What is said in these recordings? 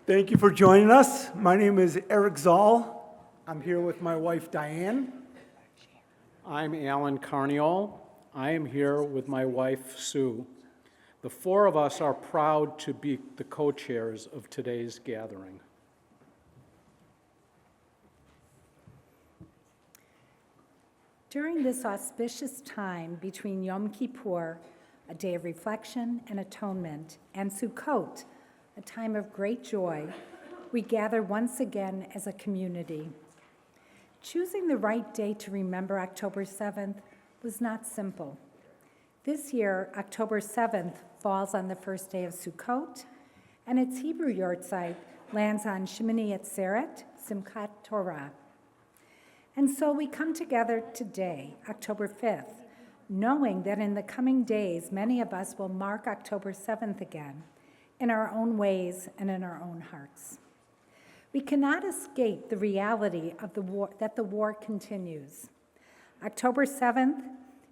Thank you for joining us. My name is Eric Zoll. I'm here with my wife, Diane. I'm Alan Carniol. I am here with my wife, Sue. The four of us are proud to be the co-chairs of today's gathering. During this auspicious time between Yom Kippur, a day of reflection and atonement, and Sukkot, a time of great joy, we gather once again as a community. Choosing the right day to remember October 7th was not simple. This year, October 7th falls on the first day of Sukkot, and its Hebrew yortzeit lands on Shemini Atzeret, Simchat Torah. And so we come together today, October 5th, knowing that in the coming days, many of us will mark October 7th again, in our own ways and in our own hearts. We cannot escape the reality of the war, that the war continues. October 7th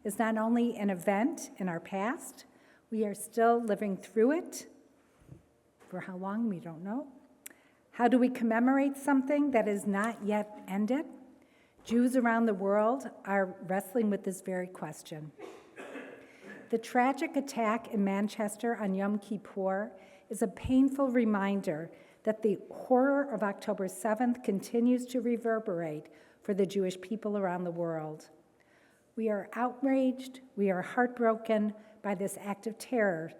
is not only an event in our past, we are still living through it. For how long, we don't know. How do we commemorate something that is not yet ended? Jews around the world are wrestling with this very question. The tragic attack in Manchester on Yom Kippur is a painful reminder that the horror of October 7th continues to reverberate for the Jewish people around the world. We are outraged, we are heartbroken by this act of terror,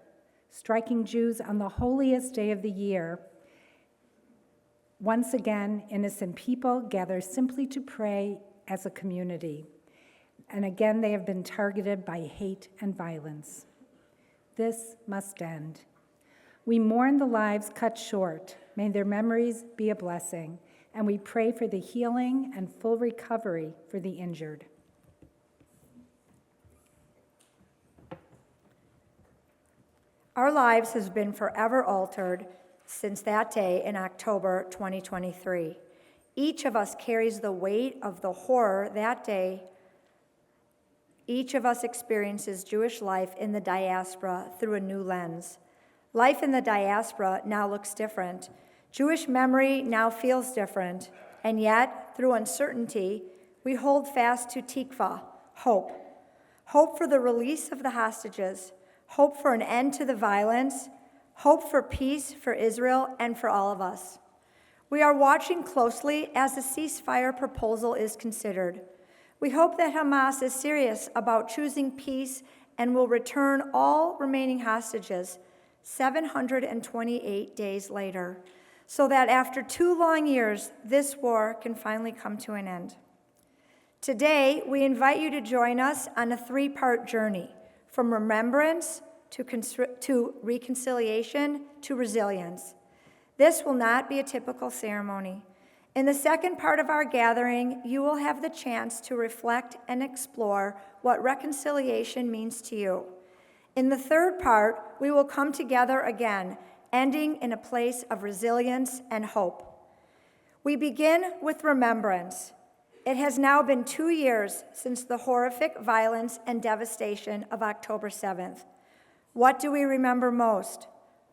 striking Jews on the holiest day of the year. Once again, innocent people gather simply to pray as a community. And again, they have been targeted by hate and violence. This must end. We mourn the lives cut short. May their memories be a blessing. And we pray for the healing and full recovery for the injured. Our lives has been forever altered since that day in October 2023. Each of us carries the weight of the horror that day. Each of us experiences Jewish life in the diaspora through a new lens. Life in the diaspora now looks different. Jewish memory now feels different. And yet, through uncertainty, we hold fast to tikva, hope. Hope for the release of the hostages, hope for an end to the violence, hope for peace for Israel and for all of us. We are watching closely as the ceasefire proposal is considered. We hope that Hamas is serious about choosing peace and will return all remaining hostages 728 days later, so that after 2 long years, this war can finally come to an end. Today, we invite you to join us on a 3-part journey, from remembrance to reconciliation to resilience. This will not be a typical ceremony. In the second part of our gathering, you will have the chance to reflect and explore what reconciliation means to you. In the third part, we will come together again, ending in a place of resilience and hope. We begin with remembrance. It has now been 2 years since the horrific violence and devastation of October 7th. What do we remember most?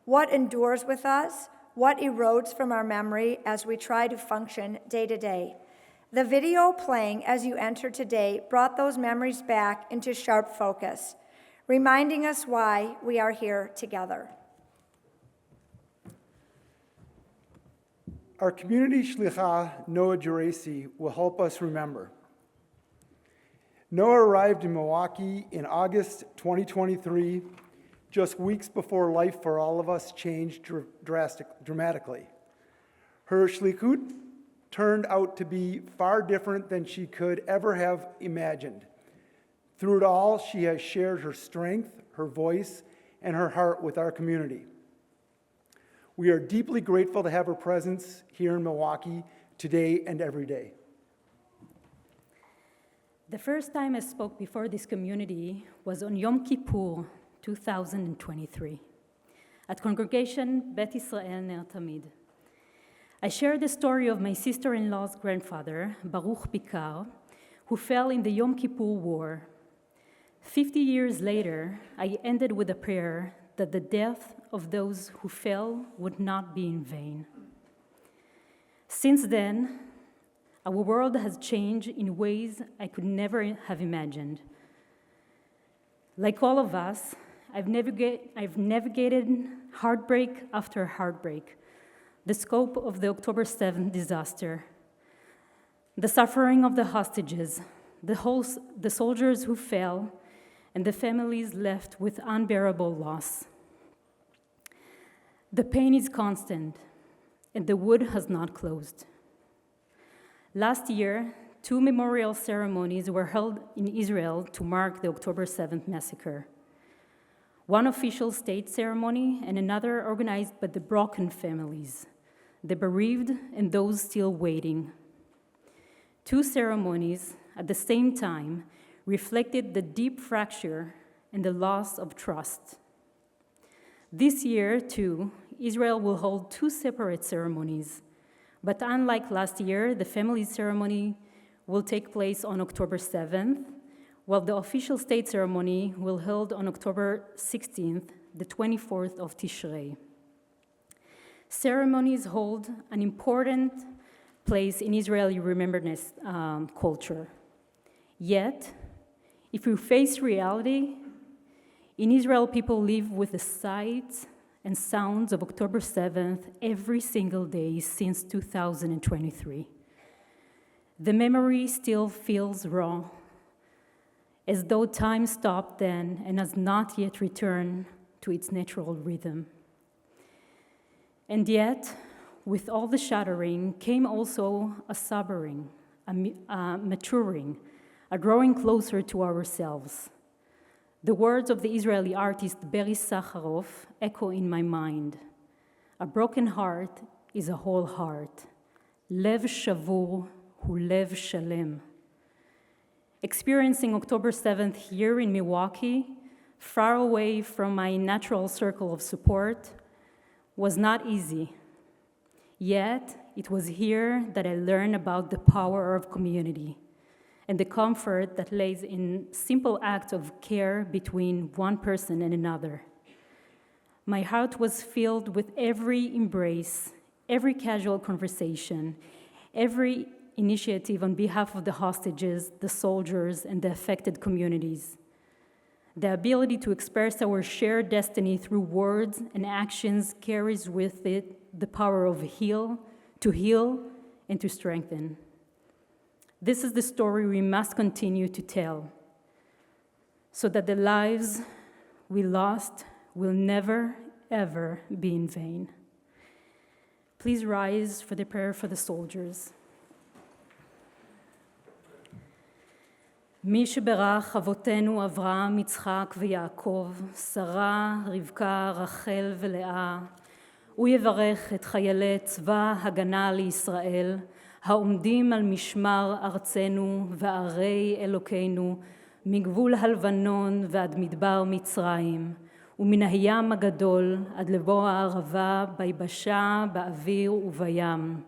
What endures with us? What erodes from our memory as we try to function day to day? The video playing as you enter today brought those memories back into sharp focus, reminding us why we are here together. Our community shlicha, Noah Geraci, will help us remember. Noah arrived in Milwaukee in August 2023, just weeks before life for all of us changed dramatically. Her shlichut turned out to be far different than she could ever have imagined. Through it all, she has shared her strength, her voice, and her heart with our community. We are deeply grateful to have her presence here in Milwaukee today and every day. The first time I spoke before this community was on Yom Kippur, 2023, at Congregation Bet Israel Ner Tamid. I shared the story of my sister-in-law's grandfather, Baruch Pikar, who fell in the Yom Kippur War. 50 years later, I ended with a prayer that the death of those who fell would not be in vain. Since then, our world has changed in ways I could never have imagined. Like all of us, I've navigated heartbreak after heartbreak, the scope of the October 7th disaster, the suffering of the hostages, the soldiers who fell, and the families left with unbearable loss. The pain is constant, and the wound has not closed. Last year, 2 memorial ceremonies were held in Israel to mark the October 7th massacre. One official state ceremony and another organized by the broken families, the bereaved and those still waiting. 2 ceremonies at the same time reflected the deep fracture and the loss of trust. This year, too, Israel will hold 2 separate ceremonies, but unlike last year, the family ceremony will take place on October 7th, while the official state ceremony will be held on October 16th, the 24th of Tishrei. Ceremonies hold an important place in Israeli remembrance culture. Yet, if we face reality, in Israel, people live with the sights and sounds of October 7th every single day since 2023. The memory still feels raw, as though time stopped then and has not yet returned to its natural rhythm. And yet, with all the shattering came also a sobering, a maturing, a growing closer to ourselves. The words of the Israeli artist Beri Sakharov echo in my mind. A broken heart is a whole heart. Lev shavur hu lev shalem. Experiencing October 7th here in Milwaukee, far away from my natural circle of support, was not easy. Yet, it was here that I learned about the power of community and the comfort that lays in simple acts of care between one person and another. My heart was filled with every embrace, every casual conversation, every initiative on behalf of the hostages, the soldiers, and the affected communities. The ability to express our shared destiny through words and actions carries with it the power of to heal, and to strengthen. This is the story we must continue to tell, so that the lives we lost will never, ever be in vain. Please rise for the prayer for the soldiers. מי שברך אבותינו אברהם, יצחק ויעקב, שרה, רבקה, רחל ולאה, הוא יברך את חיילי צבא הגנה לישראל, העומדים על משמר ארצנו וערי אלוקינו, מגבול הלבנון ועד מדבר מצרים, ומן הים הגדול עד לבוא הערבה, ביבשה, באוויר ובים.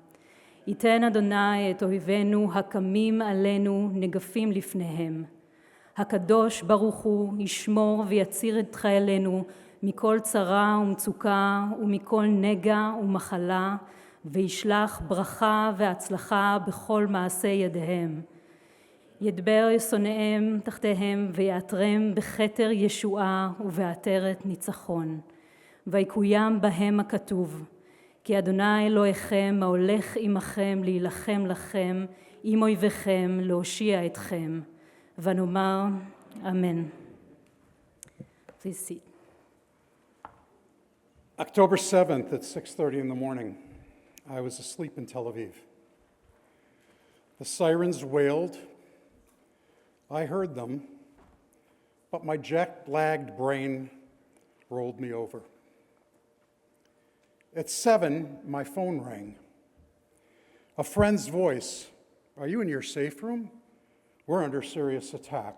ייתן אדוני את אויבינו הקמים עלינו נגפים לפניהם. הקדוש ברוך הוא ישמור ויציר את חיילינו מכל צרה ומצוקה ומכל נגע ומחלה, וישלח ברכה והצלחה בכל מעשה ידיהם. ידבר שונאיהם תחתיהם ויעטרם בכתר ישועה ובעטרת ניצחון. ויקוים בהם הכתוב, כי אדוני אלוהיכם ההולך עמכם להילחם לכם, עם אויביכם להושיע אתכם. ונאמר אמן. Please sit. October 7th at 6:30 in the morning, I was asleep in Tel Aviv. The sirens wailed. I heard them, but my jet-lagged brain rolled me over. At 7, my phone rang. A friend's voice, "Are you in your safe room? We're under serious attack."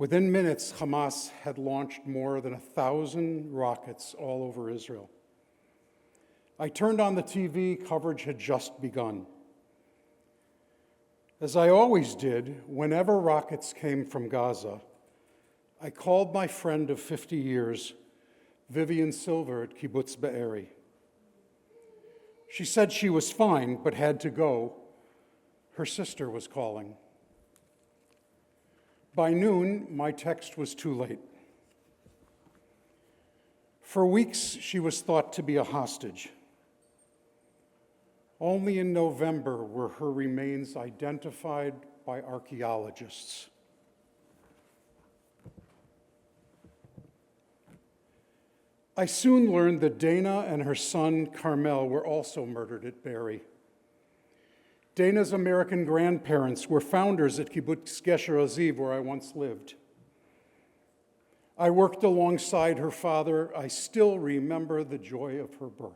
Within minutes, Hamas had launched more than 1,000 rockets all over Israel. I turned on the TV, coverage had just begun. As I always did, whenever rockets came from Gaza, I called my friend of 50 years, Vivian Silver at Kibbutz Be'eri. She said she was fine, but had to go. Her sister was calling. By noon, my text was too late. For weeks, she was thought to be a hostage. Only in November were her remains identified by archaeologists. I soon learned that Dana and her son, Carmel, were also murdered at Be'eri. Dana's American grandparents were founders at Kibbutz Gesher Aziv, where I once lived. I worked alongside her father. I still remember the joy of her birth.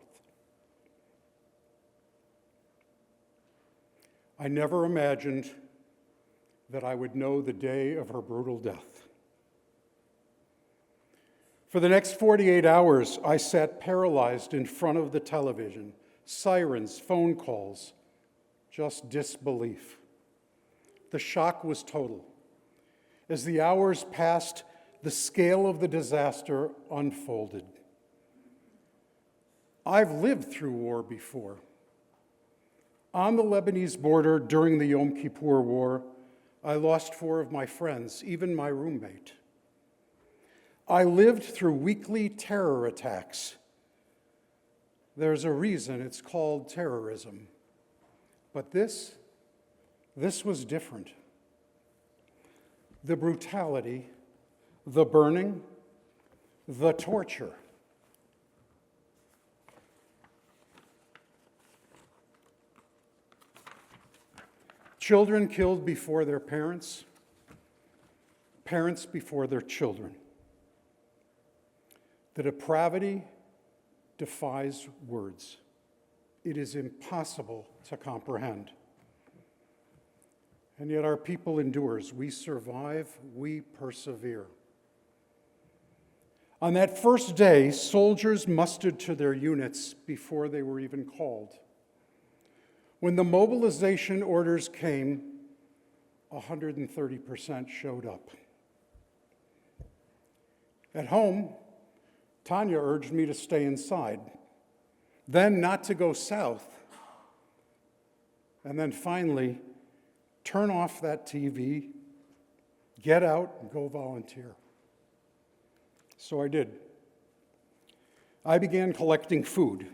I never imagined that I would know the day of her brutal death. For the next 48 hours, I sat paralyzed in front of the television, sirens, phone calls, just disbelief. The shock was total. As the hours passed, the scale of the disaster unfolded. I've lived through war before. On the Lebanese border during the Yom Kippur War, I lost 4 of my friends, even my roommate. I lived through weekly terror attacks. There's a reason it's called terrorism. But this was different. The brutality, the burning, the torture. Children killed before their parents, parents before their children. The depravity defies words. It is impossible to comprehend. And yet our people endures. We survive, we persevere. On that first day, soldiers mustered to their units before they were even called. When the mobilization orders came, 130% showed up. At home, Tanya urged me to stay inside, then not to go south, and then finally, turn off that TV, get out, and go volunteer. So I did. I began collecting food,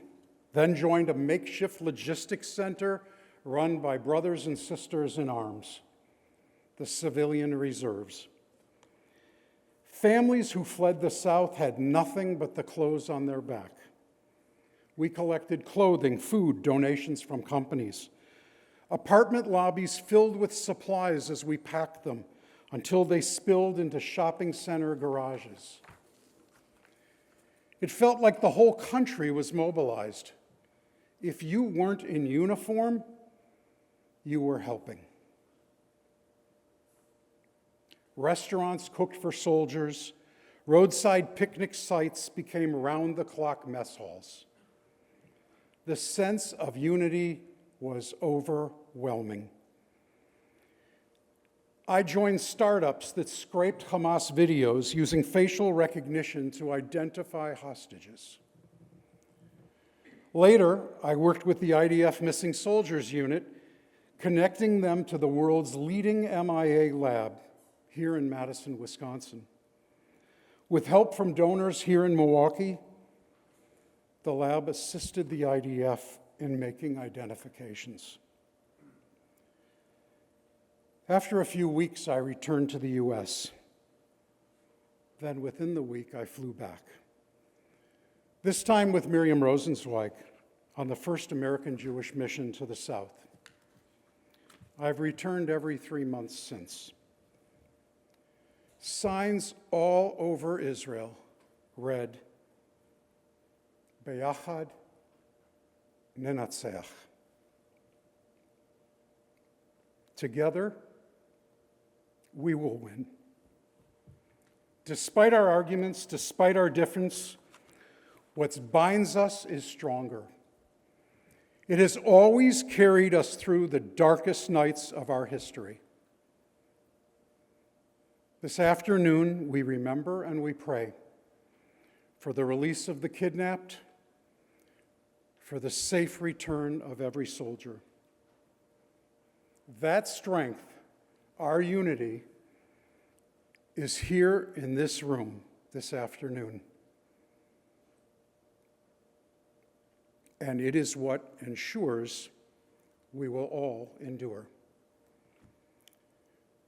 then joined a makeshift logistics center run by brothers and sisters in arms, the civilian reserves. Families who fled the South had nothing but the clothes on their back. We collected clothing, food, donations from companies. Apartment lobbies filled with supplies as we packed them until they spilled into shopping center garages. It felt like the whole country was mobilized. If you weren't in uniform, you were helping. Restaurants cooked for soldiers. Roadside picnic sites became round-the-clock mess halls. The sense of unity was overwhelming. I joined startups that scraped Hamas videos using facial recognition to identify hostages. Later, I worked with the IDF Missing Soldiers Unit, connecting them to the world's leading MIA lab here in Madison, Wisconsin. With help from donors here in Milwaukee, the lab assisted the IDF in making identifications. After a few weeks, I returned to the US. Then within the week, I flew back. This time with Miriam Rosenzweig on the first American Jewish mission to the South. I've returned every 3 months since. Signs all over Israel read, Beyachad Nenatzeach. Together, we will win. Despite our arguments, despite our difference, what binds us is stronger. It has always carried us through the darkest nights of our history. This afternoon, we remember and we pray for the release of the kidnapped, for the safe return of every soldier. That strength, our unity, is here in this room this afternoon. And it is what ensures we will all endure.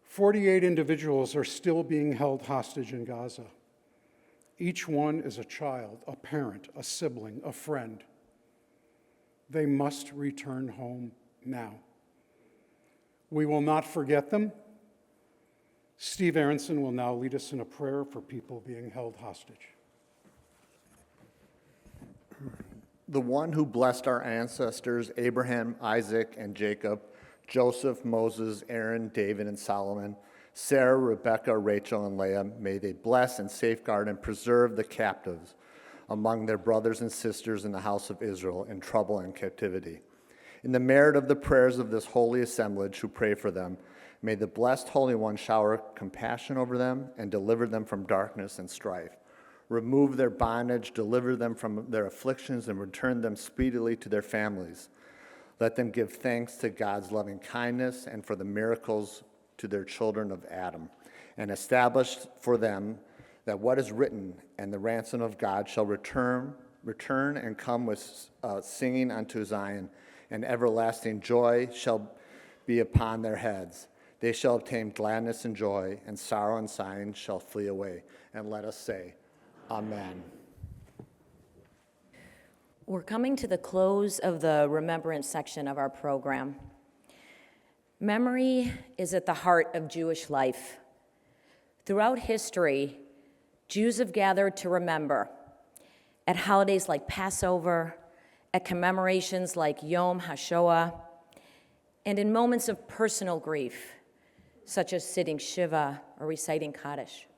48 individuals are still being held hostage in Gaza. Each one is a child, a parent, a sibling, a friend. They must return home now. We will not forget them. Steve Aronson will now lead us in a prayer for people being held hostage. The one who blessed our ancestors, Abraham, Isaac, and Jacob, Joseph, Moses, Aaron, David, and Solomon, Sarah, Rebekah, Rachel, and Leah, may they bless and safeguard and preserve the captives among their brothers and sisters in the house of Israel in trouble and captivity. In the merit of the prayers of this holy assemblage who pray for them, may the blessed Holy One shower compassion over them and deliver them from darkness and strife. Remove their bondage, deliver them from their afflictions, and return them speedily to their families. Let them give thanks to God's loving kindness and for the miracles to their children of Adam, and establish for them that what is written, and the ransom of God shall return and come with singing unto Zion, and everlasting joy shall be upon their heads. They shall obtain gladness and joy, and sorrow and sighing shall flee away. And let us say, Amen. We're coming to the close of the Remembrance section of our program. Memory is at the heart of Jewish life. Throughout history, Jews have gathered to remember at holidays like Passover, at commemorations like Yom HaShoah, and in moments of personal grief, such as sitting Shiva or reciting Kaddish.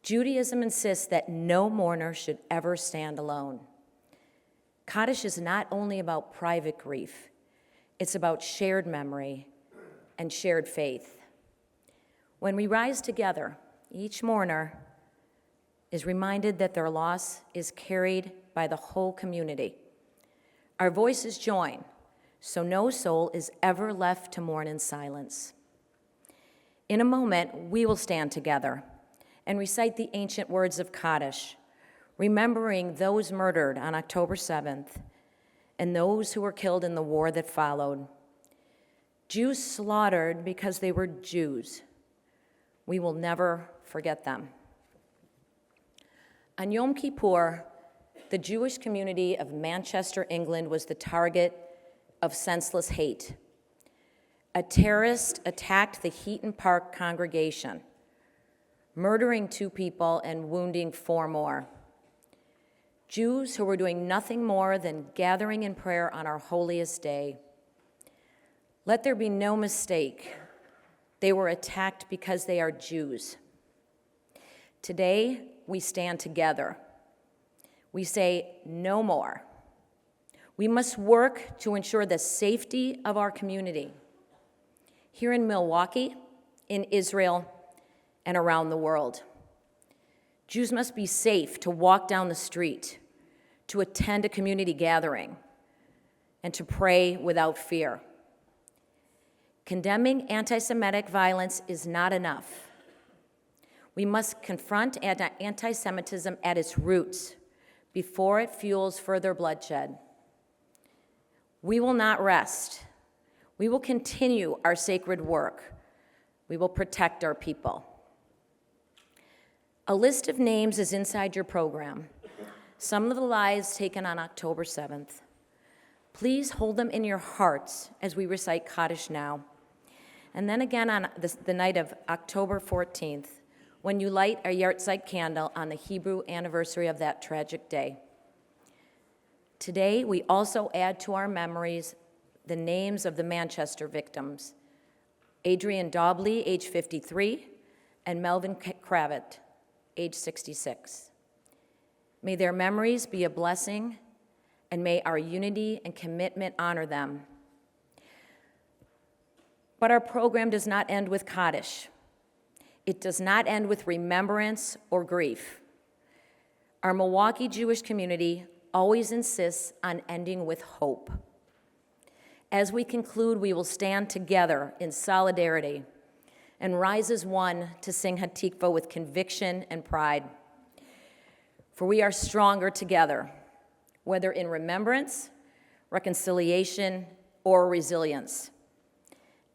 Judaism insists that no mourner should ever stand alone. Kaddish is not only about private grief, it's about shared memory and shared faith. When we rise together, each mourner is reminded that their loss is carried by the whole community. Our voices join, so no soul is ever left to mourn in silence. In a moment, we will stand together and recite the ancient words of Kaddish, remembering those murdered on October 7th and those who were killed in the war that followed. Jews slaughtered because they were Jews. We will never forget them. On Yom Kippur, the Jewish community of Manchester, England, was the target of senseless hate. A terrorist attacked the Heaton Park congregation, murdering 2 people and wounding 4 more. Jews who were doing nothing more than gathering in prayer on our holiest day. Let there be no mistake. They were attacked because they are Jews. Today, we stand together. We say, no more. We must work to ensure the safety of our community, here in Milwaukee, in Israel, and around the world. Jews must be safe to walk down the street, to attend a community gathering, and to pray without fear. Condemning anti-Semitic violence is not enough. We must confront anti-Semitism at its roots before it fuels further bloodshed. We will not rest. We will continue our sacred work. We will protect our people. A list of names is inside your program. Some of the lives taken on October 7th. Please hold them in your hearts as we recite Kaddish now. And then again on the night of October 14th, when you light a Yartzeit candle on the Hebrew anniversary of that tragic day. Today, we also add to our memories the names of the Manchester victims, Adrian Dobley, age 53, and Melvin Kravitz, age 66. May their memories be a blessing, and may our unity and commitment honor them. But our program does not end with Kaddish. It does not end with remembrance or grief. Our Milwaukee Jewish community always insists on ending with hope. As we conclude, we will stand together in solidarity and rise as one to sing Hatikva with conviction and pride. For we are stronger together, whether in remembrance, reconciliation, or resilience.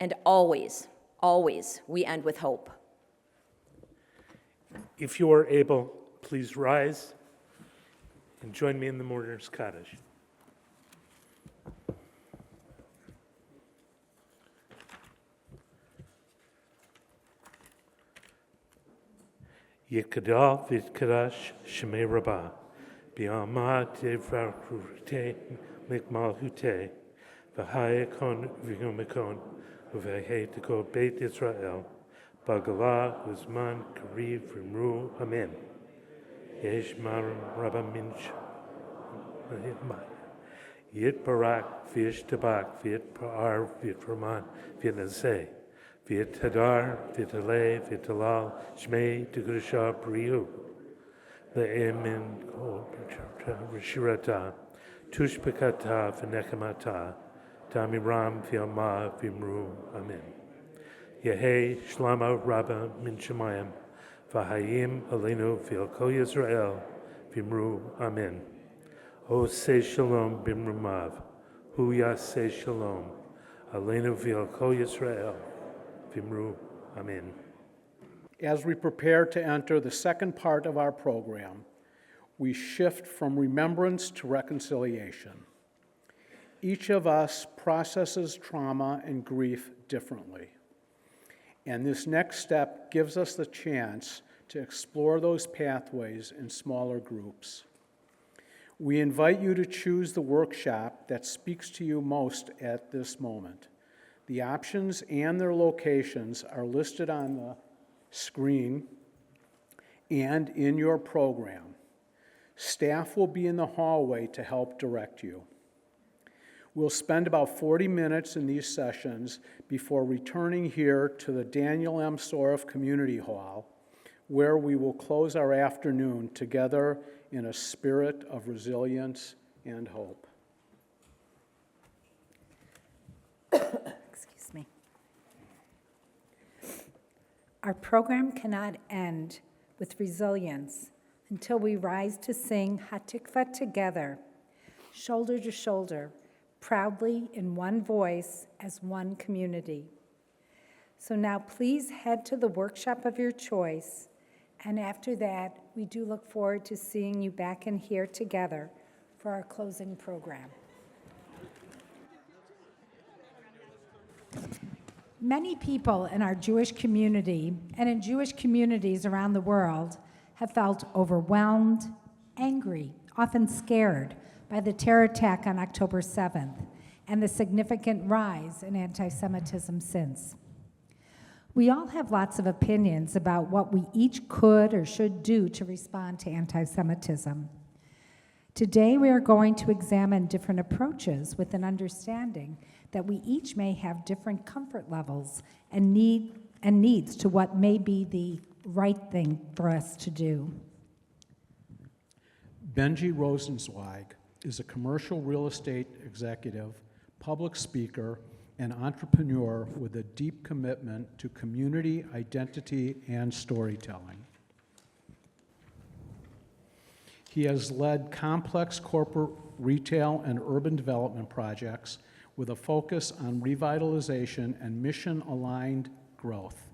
And always, always, we end with hope. If you are able, please rise and join me in the mourner's Kaddish. Yikadal Vidkadash Shemei Rabbah Biama Devarute Mikmalhute Vahayakon Vigumikon Uvahe to go Beit Israel Bagala Uzman Kariv Rimru Amen Yesh Maram Rabba Minch Yit Barak Vish Tabak Vit Par Vit Raman Vit Nazay Vit Hadar, Vit Ale, Vit Halal, Shmei, Dugusha, Briu, Le'emin, Rishirata, Tushpekata, Venechamata, Damiram, Vilma, Vimru, Amen. Yehe, Shlama, Rabba, Min Shemayim, Vahayim, Alenu, Vilko Yisrael, Vimru, Amen. O say Shalom, Bimrumav, Hu Yaseh Shalom, Alenu, Vilko Yisrael, Amen. As we prepare to enter the second part of our program, we shift from remembrance to reconciliation. Each of us processes trauma and grief differently. And this next step gives us the chance to explore those pathways in smaller groups. We invite you to choose the workshop that speaks to you most at this moment. The options and their locations are listed on the screen and in your program. Staff will be in the hallway to help direct you. We'll spend about 40 minutes in these sessions before returning here to the Daniel M. Soroff Community Hall, where we will close our afternoon together in a spirit of resilience and hope. Excuse me. Our program cannot end with resilience until we rise to sing Hatikva together, shoulder to shoulder, proudly in one voice as one community. So now please head to the workshop of your choice, and after that, we do look forward to seeing you back in here together for our closing program. Many people in our Jewish community and in Jewish communities around the world have felt overwhelmed, angry, often scared by the terror attack on October 7th and the significant rise in anti-Semitism since. We all have lots of opinions about what we each could or should do to respond to anti-Semitism. Today, we are going to examine different approaches with an understanding that we each may have different comfort levels and needs to what may be the right thing for us to do. Benji Rosenzweig is a commercial real estate executive, public speaker, and entrepreneur with a deep commitment to community, identity, and storytelling. He has led complex corporate, retail, and urban development projects with a focus on revitalization and mission-aligned growth.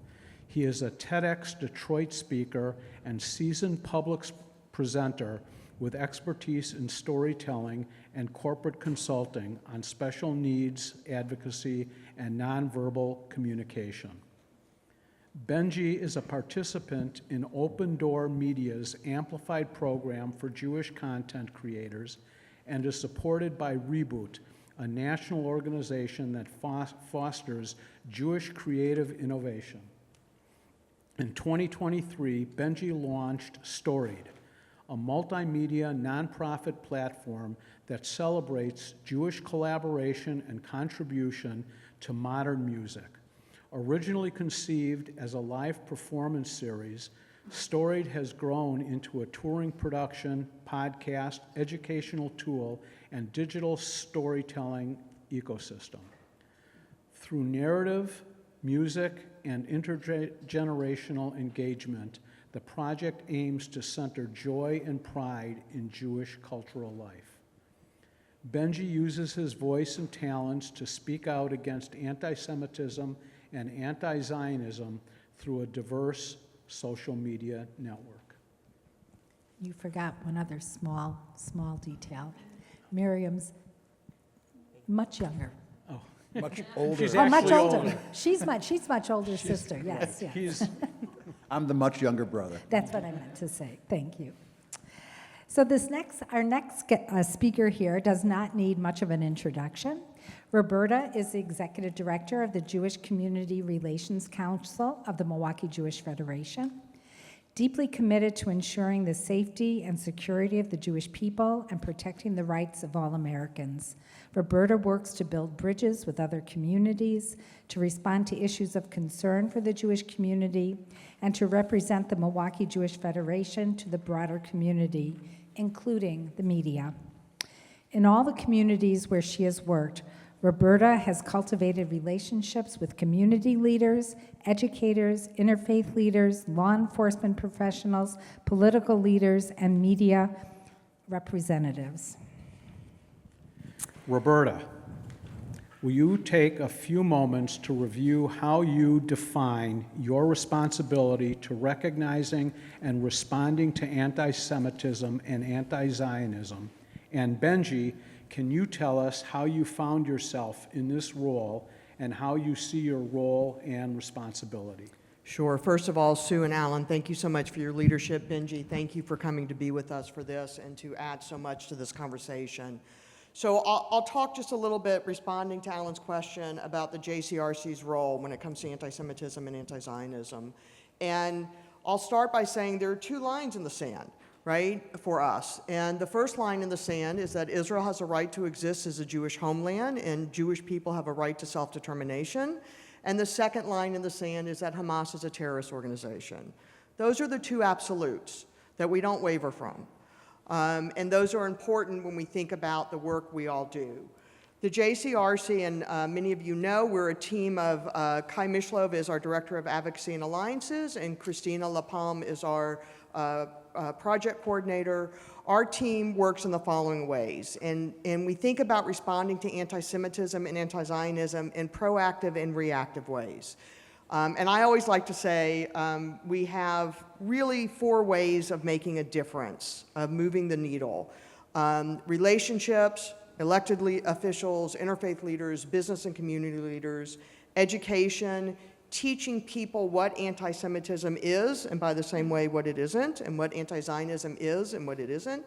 He is a TEDx Detroit speaker and seasoned public presenter with expertise in storytelling and corporate consulting on special needs, advocacy, and nonverbal communication. Benji is a participant in Open Door Media's amplified program for Jewish content creators and is supported by Reboot, a national organization that fosters Jewish creative innovation. In 2023, Benji launched Storied, a multimedia nonprofit platform that celebrates Jewish collaboration and contribution to modern music. Originally conceived as a live performance series, Storied has grown into a touring production, podcast, educational tool, and digital storytelling ecosystem. Through narrative, music, and intergenerational engagement, the project aims to center joy and pride in Jewish cultural life. Benji uses his voice and talents to speak out against anti-Semitism and anti-Zionism through a diverse social media network. You forgot one other small detail. Miriam's much younger. Much older. She's Oh, much actually older. She's much older sister, yes. He's I'm the much younger brother. That's what I meant to say. Thank you. So our next speaker here does not need much of an introduction. Roberta is the Executive Director of the Jewish Community Relations Council of the Milwaukee Jewish Federation. Deeply committed to ensuring the safety and security of the Jewish people and protecting the rights of all Americans. Roberta works to build bridges with other communities, to respond to issues of concern for the Jewish community, and to represent the Milwaukee Jewish Federation to the broader community, including the media. In all the communities where she has worked, Roberta has cultivated relationships with community leaders, educators, interfaith leaders, law enforcement professionals, political leaders, and media representatives. Roberta, will you take a few moments to review how you define your responsibility to recognizing and responding to anti-Semitism and anti-Zionism? And Benji, can you tell us how you found yourself in this role and how you see your role and responsibility? Sure. First of all, Sue and Alan, thank you so much for your leadership. Benji, thank you for coming to be with us for this and to add so much to this conversation. So I'll talk just a little bit, responding to Alan's question about the JCRC's role when it comes to anti-Semitism and anti-Zionism. And I'll start by saying there are two lines in the sand, right, for us. And the first line in the sand is that Israel has a right to exist as a Jewish homeland, and Jewish people have a right to self-determination. And the second line in the sand is that Hamas is a terrorist organization. Those are the two absolutes that we don't waver from. And those are important when we think about the work we all do. The JCRC, and many of you know, we're a team of Kai Mishlov is our Director of Advocacy and Alliances, and Christina LaPalme is our project coordinator. Our team works in the following ways, and we think about responding to anti-Semitism and anti-Zionism in proactive and reactive ways. And I always like to say we have really 4 ways of making a difference, of moving the needle. Relationships, elected officials, interfaith leaders, business and community leaders, education, teaching people what anti-Semitism is, and by the same way what it isn't, and what anti-Zionism is and what it isn't,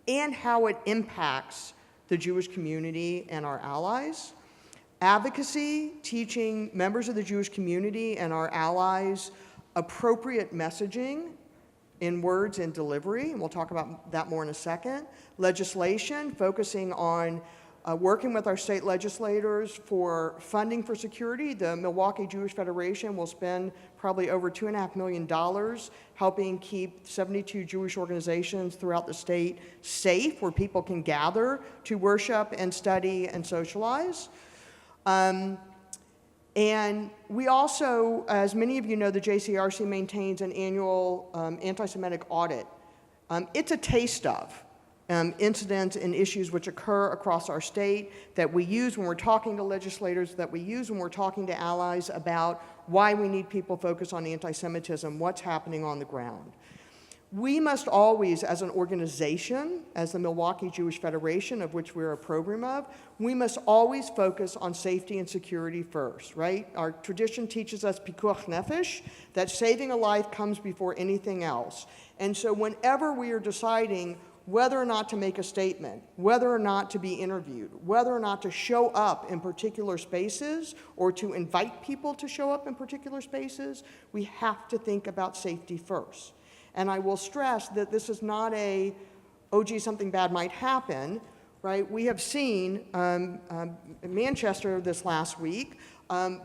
and how it impacts the Jewish community and our allies. Advocacy, teaching members of the Jewish community and our allies appropriate messaging in words and delivery, and we'll talk about that more in a second. Legislation, focusing on working with our state legislators for funding for security. The Milwaukee Jewish Federation will spend probably over $2.5 million helping keep 72 Jewish organizations throughout the state safe, where people can gather to worship and study and socialize. And we also, as many of you know, the JCRC maintains an annual anti-Semitic audit. It's a taste of incidents and issues which occur across our state that we use when we're talking to legislators, that we use when we're talking to allies about why we need people focused on anti-Semitism, what's happening on the ground. We must always, as an organization, as the Milwaukee Jewish Federation, of which we're a program of, we must always focus on safety and security first, right? Our tradition teaches us pikuach nefesh, that saving a life comes before anything else. And so whenever we are deciding whether or not to make a statement, whether or not to be interviewed, whether or not to show up in particular spaces, or to invite people to show up in particular spaces, we have to think about safety first. And I will stress that this is not a, oh gee, something bad might happen, right? We have seen in Manchester this last week,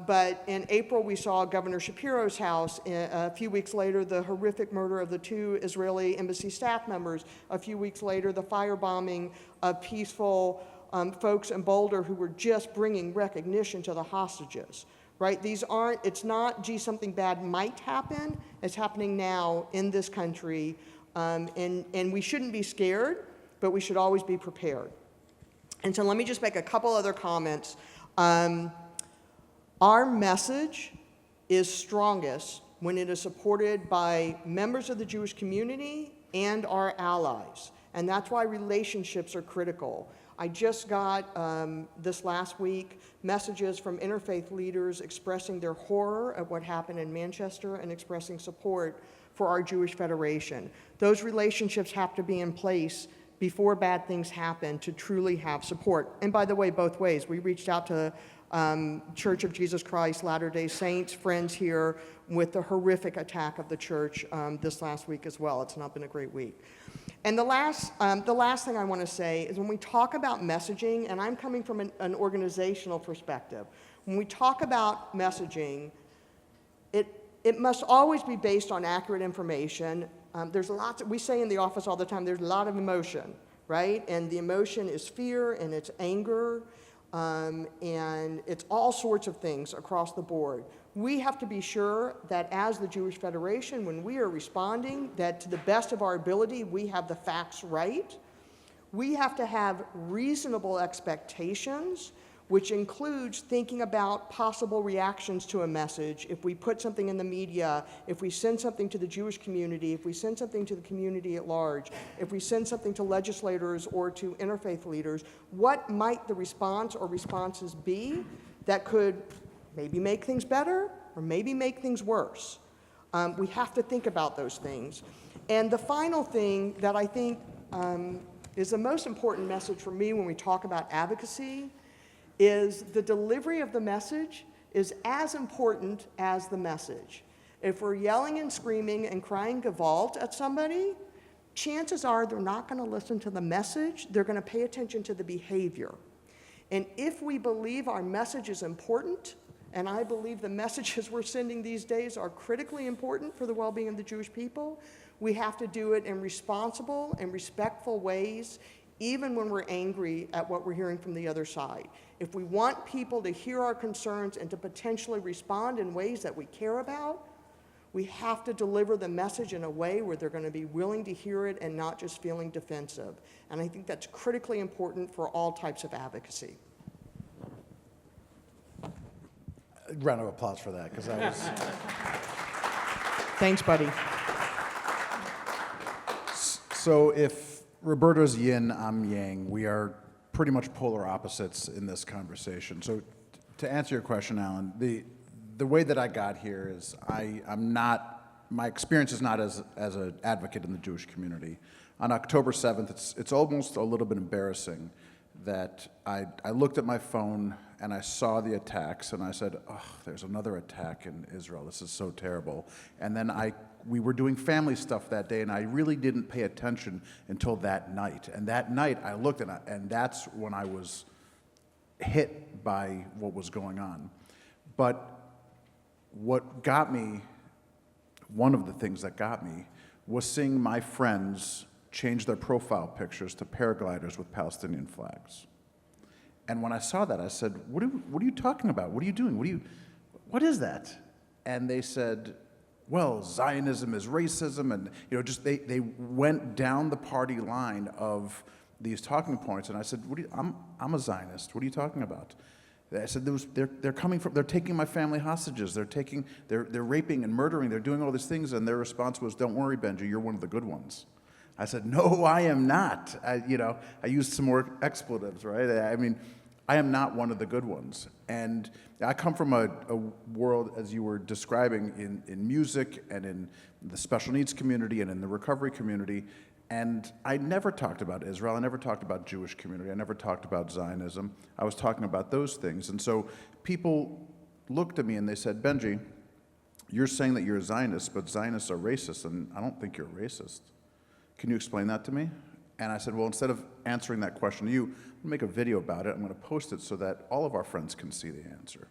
But in April, we saw Governor Shapiro's house. A few weeks later, the horrific murder of the 2 Israeli embassy staff members. A few weeks later, the firebombing of peaceful folks in Boulder who were just bringing recognition to the hostages, right? It's not, gee, something bad might happen. It's happening now in this country. And we shouldn't be scared, but we should always be prepared. And so let me just make a couple other comments. Our message is strongest when it is supported by members of the Jewish community and our allies. And that's why relationships are critical. I just got, this last week, messages from interfaith leaders expressing their horror at what happened in Manchester and expressing support for our Jewish Federation. Those relationships have to be in place before bad things happen to truly have support. And by the way, both ways. We reached out to Church of Jesus Christ, Latter-day Saints, friends here with the horrific attack of the church this last week as well. It's not been a great week. And the last thing I want to say is when we talk about messaging, and I'm coming from an organizational perspective, when we talk about messaging, it must always be based on accurate information. There's lots, we say in the office all the time, there's a lot of emotion, right? And the emotion is fear and it's anger, and it's all sorts of things across the board. We have to be sure that as the Jewish Federation, when we are responding, that to the best of our ability, we have the facts right. We have to have reasonable expectations, which includes thinking about possible reactions to a message. If we put something in the media, if we send something to the Jewish community, if we send something to the community at large, if we send something to legislators or to interfaith leaders, what might the response or responses be that could maybe make things better or maybe make things worse? We have to think about those things. And the final thing that I think is the most important message for me when we talk about advocacy is the delivery of the message is as important as the message. If we're yelling and screaming and crying Gewalt at somebody, chances are they're not going to listen to the message, they're going to pay attention to the behavior. And if we believe our message is important, and I believe the messages we're sending these days are critically important for the well-being of the Jewish people, we have to do it in responsible and respectful ways, even when we're angry at what we're hearing from the other side. If we want people to hear our concerns and to potentially respond in ways that we care about, we have to deliver the message in a way where they're going to be willing to hear it and not just feeling defensive. And I think that's critically important for all types of advocacy. Round of applause for that, because that was... Thanks, buddy. So if Roberto's yin, I'm yang, we are pretty much polar opposites in this conversation. So to answer your question, Alan, the way that I got here is I'm not, my experience is not as an advocate in the Jewish community. On October 7th, it's almost a little bit embarrassing that I looked at my phone and I saw the attacks and I said, oh, there's another attack in Israel. This is so terrible. And then we were doing family stuff that day and I really didn't pay attention until that night. And that night I looked and that's when I was hit by what was going on. But what got me, one of the things that got me, was seeing my friends change their profile pictures to paragliders with Palestinian flags. And when I saw that, I said, what are you talking about? What are you doing? What is that? And they said, well, Zionism is racism, and just they went down the party line of these talking points. And I said, I'm a Zionist. What are you talking about? I said, they're taking my family hostages. They're raping and murdering. They're doing all these things. And their response was, don't worry, Benji, you're one of the good ones. I said, no, I am not. I used some more expletives, right? I mean, I am not one of the good ones. And I come from a world, as you were describing, in music and in the special needs community and in the recovery community. And I never talked about Israel. I never talked about Jewish community. I never talked about Zionism. I was talking about those things. And so people looked at me and they said, Benji, you're saying that you're a Zionist, but Zionists are racist, and I don't think you're a racist. Can you explain that to me? And I said, well, instead of answering that question to you, I'm going to make a video about it. I'm going to post it so that all of our friends can see the answer.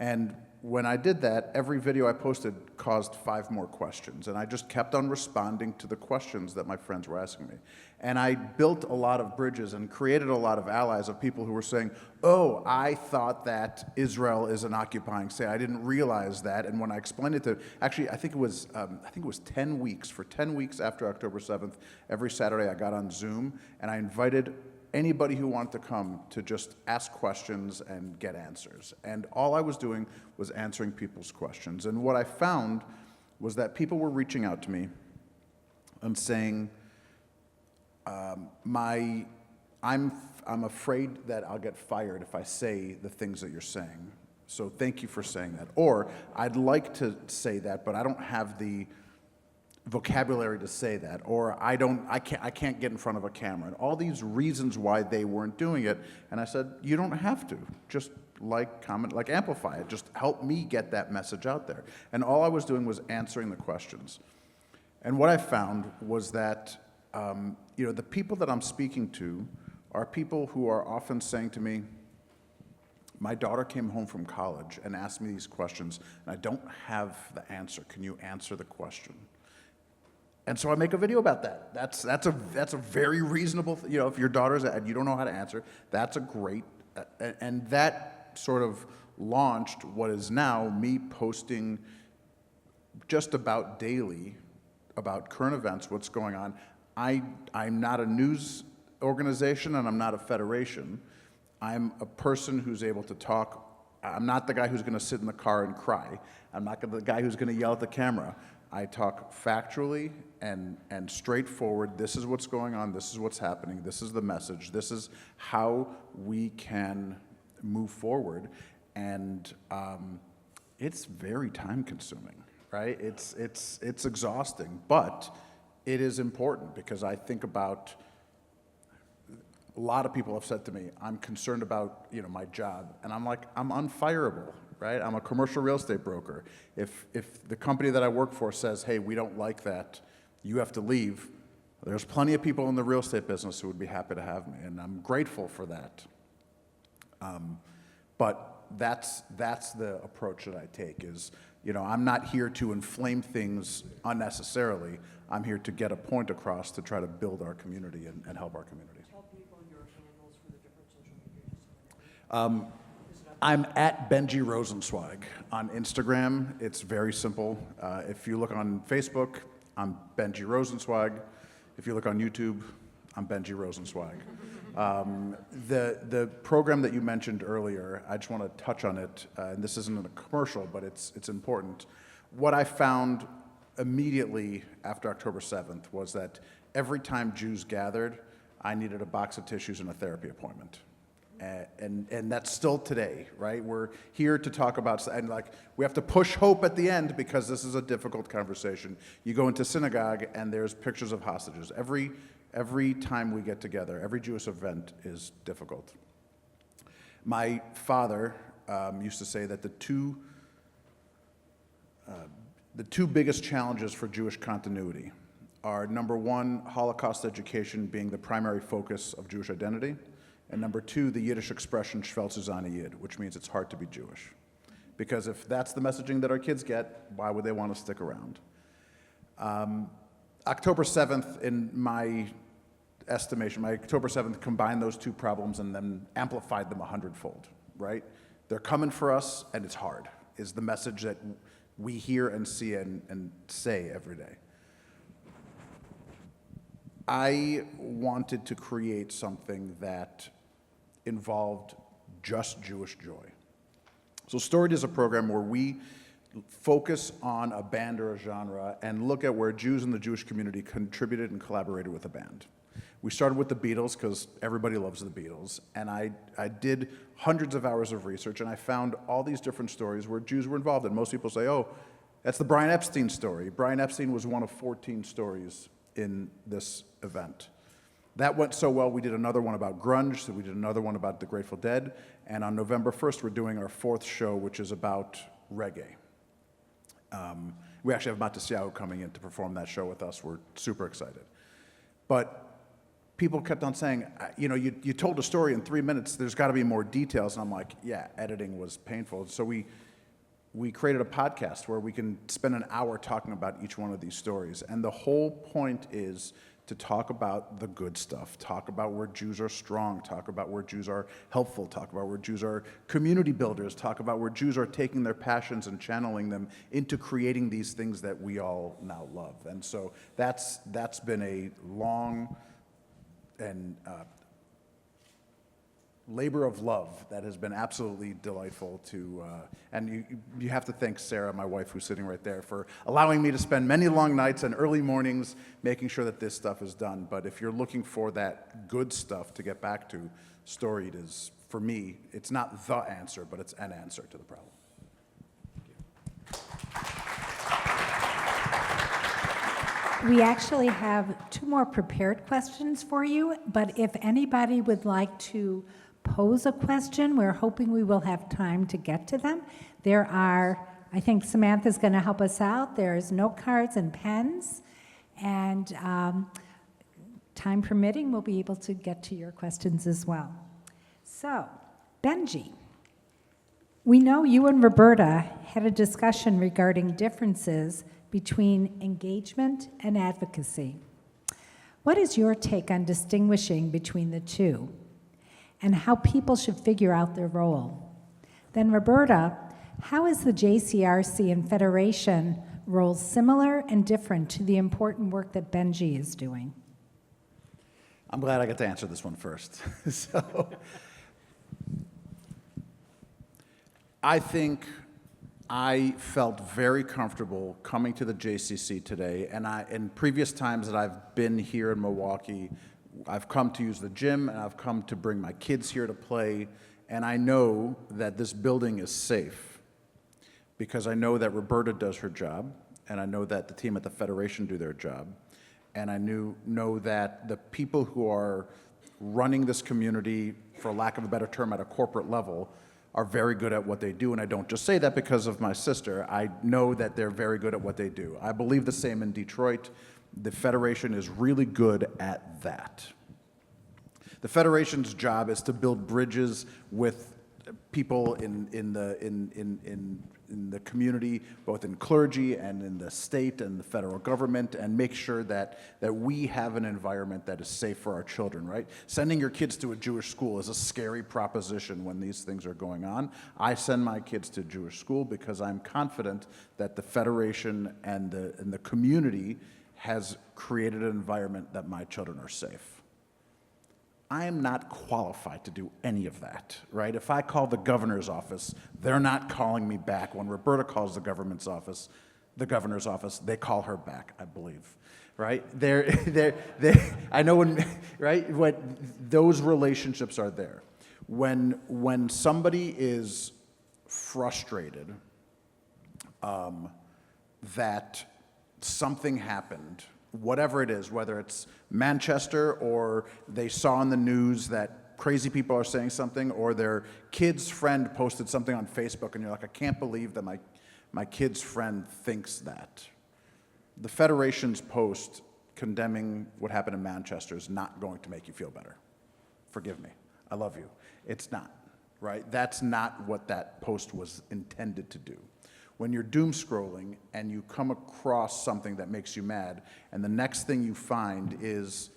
And when I did that, every video I posted caused 5 more questions, and I just kept on responding to the questions that my friends were asking me. And I built a lot of bridges and created a lot of allies of people who were saying, oh, I thought that Israel is an occupying state. I didn't realize that. And when I explained it to, actually, I think it was 10 weeks. For 10 weeks after October 7th, every Saturday I got on Zoom, and I invited anybody who wanted to come to just ask questions and get answers. And all I was doing was answering people's questions. And what I found was that people were reaching out to me and saying, I'm afraid that I'll get fired if I say the things that you're saying. So thank you for saying that. Or I'd like to say that, but I don't have the vocabulary to say that, or I can't get in front of a camera, and all these reasons why they weren't doing it. And I said, you don't have to. Just comment, amplify it. Just help me get that message out there. And all I was doing was answering the questions. And what I found was that the people that I'm speaking to are people who are often saying to me, my daughter came home from college and asked me these questions, and I don't have the answer. Can you answer the question? And so I make a video about that. That's a very reasonable, if your daughter's and you don't know how to answer, that's a great, and that sort of launched what is now me posting just about daily about current events, what's going on. I'm not a news organization and I'm not a federation. I'm a person who's able to talk. I'm not the guy who's going to sit in the car and cry. I'm not the guy who's going to yell at the camera. I talk factually and straightforward. This is what's going on. This is what's happening. This is the message. This is how we can move forward. And it's very time consuming, right? It's exhausting, but it is important because I think about, a lot of people have said to me, I'm concerned about, my job. And I'm like, I'm unfireable, right? I'm a commercial real estate broker. If the company that I work for says, hey, we don't like that, you have to leave, there's plenty of people in the real estate business who would be happy to have me, and I'm grateful for that. But that's the approach that I take is, I'm not here to inflame things unnecessarily. I'm here to get a point across to try to build our community and help our community. Tell people your handles for the different social media pages. I'm at Benji Rosenzweig on Instagram. It's very simple. If you look on Facebook, I'm Benji Rosenzweig. If you look on YouTube, I'm Benji Rosenzweig. The program that you mentioned earlier, I just want to touch on it, and this isn't a commercial, but it's important. What I found immediately after October 7th was that every time Jews gathered, I needed a box of tissues and a therapy appointment. And that's still today, right? We're here to talk about, and we have to push hope at the end because this is a difficult conversation. You go into synagogue and there's pictures of hostages. Every time we get together, every Jewish event is difficult. My father used to say that the two biggest challenges for Jewish continuity are, number one, Holocaust education being the primary focus of Jewish identity, and number two, the Yiddish expression Shvel zu sein a Yid, which means it's hard to be Jewish. Because if that's the messaging that our kids get, why would they want to stick around? October 7th, in my estimation, October 7th combined those two problems and then amplified them 100-fold, right? They're coming for us, and it's hard, is the message that we hear and see and say every day. I wanted to create something that involved just Jewish joy. So Storied is a program where we focus on a band or a genre and look at where Jews in the Jewish community contributed and collaborated with a band. We started with the Beatles because everybody loves the Beatles, and I did hundreds of hours of research, and I found all these different stories where Jews were involved. And most people say, oh, that's the Brian Epstein story. Brian Epstein was one of 14 stories in this event. That went so well, we did another one about grunge, so we did another one about the Grateful Dead, and on November 1st, we're doing our 4th show, which is about reggae. We actually have Matisiao coming in to perform that show with us. We're super excited. But people kept on saying, you told a story in 3 minutes, there's got to be more details, and I'm like, yeah, editing was painful. So we we created a podcast where we can spend an hour talking about each one of these stories. And the whole point is to talk about the good stuff, talk about where Jews are strong, talk about where Jews are helpful, talk about where Jews are community builders, talk about where Jews are taking their passions and channeling them into creating these things that we all now love. And so that's been a long and labor of love that has been absolutely delightful to, and you have to thank Sarah, my wife, who's sitting right there, for allowing me to spend many long nights and early mornings making sure that this stuff is done. But if you're looking for that good stuff to get back to, Storied is, for me, it's not the answer, but it's an answer to the problem. We actually have 2 more prepared questions for you, but if anybody would like to pose a question, we're hoping we will have time to get to them. There are, I think Samantha's going to help us out. There's note cards and pens, and time permitting, we'll be able to get to your questions as well. So, Benji, we know you and Roberta had a discussion regarding differences between engagement and advocacy. What is your take on distinguishing between the two and how people should figure out their role? Then Roberta, how is the JCRC and Federation roles similar and different to the important work that Benji is doing? I'm glad I get to answer this one first. So, I think I felt very comfortable coming to the JCC today, and in previous times that I've been here in Milwaukee, I've come to use the gym, and I've come to bring my kids here to play, and I know that this building is safe because I know that Roberta does her job, and I know that the team at the Federation do their job, and I know that the people who are running this community, for lack of a better term, at a corporate level, are very good at what they do, and I don't just say that because of my sister. I know that they're very good at what they do. I believe the same in Detroit. The Federation is really good at that. The Federation's job is to build bridges with people in the community, both in clergy and in the state and the federal government, and make sure that we have an environment that is safe for our children, right? Sending your kids to a Jewish school is a scary proposition when these things are going on. I send my kids to Jewish school because I'm confident that the Federation and the community has created an environment that my children are safe. I am not qualified to do any of that, right? If I call the governor's office, they're not calling me back. When Roberta calls the governor's office, they call her back, I believe, right? I know when, right? Those relationships are there. When somebody is frustrated that something happened, whatever it is, whether it's Manchester or they saw in the news that crazy people are saying something, or their kid's friend posted something on Facebook and you're like, I can't believe that my kid's friend thinks that. The Federation's post condemning what happened in Manchester is not going to make you feel better. Forgive me. I love you. It's not, right? That's not what that post was intended to do. When you're doom scrolling and you come across something that makes you mad, and the next thing you find is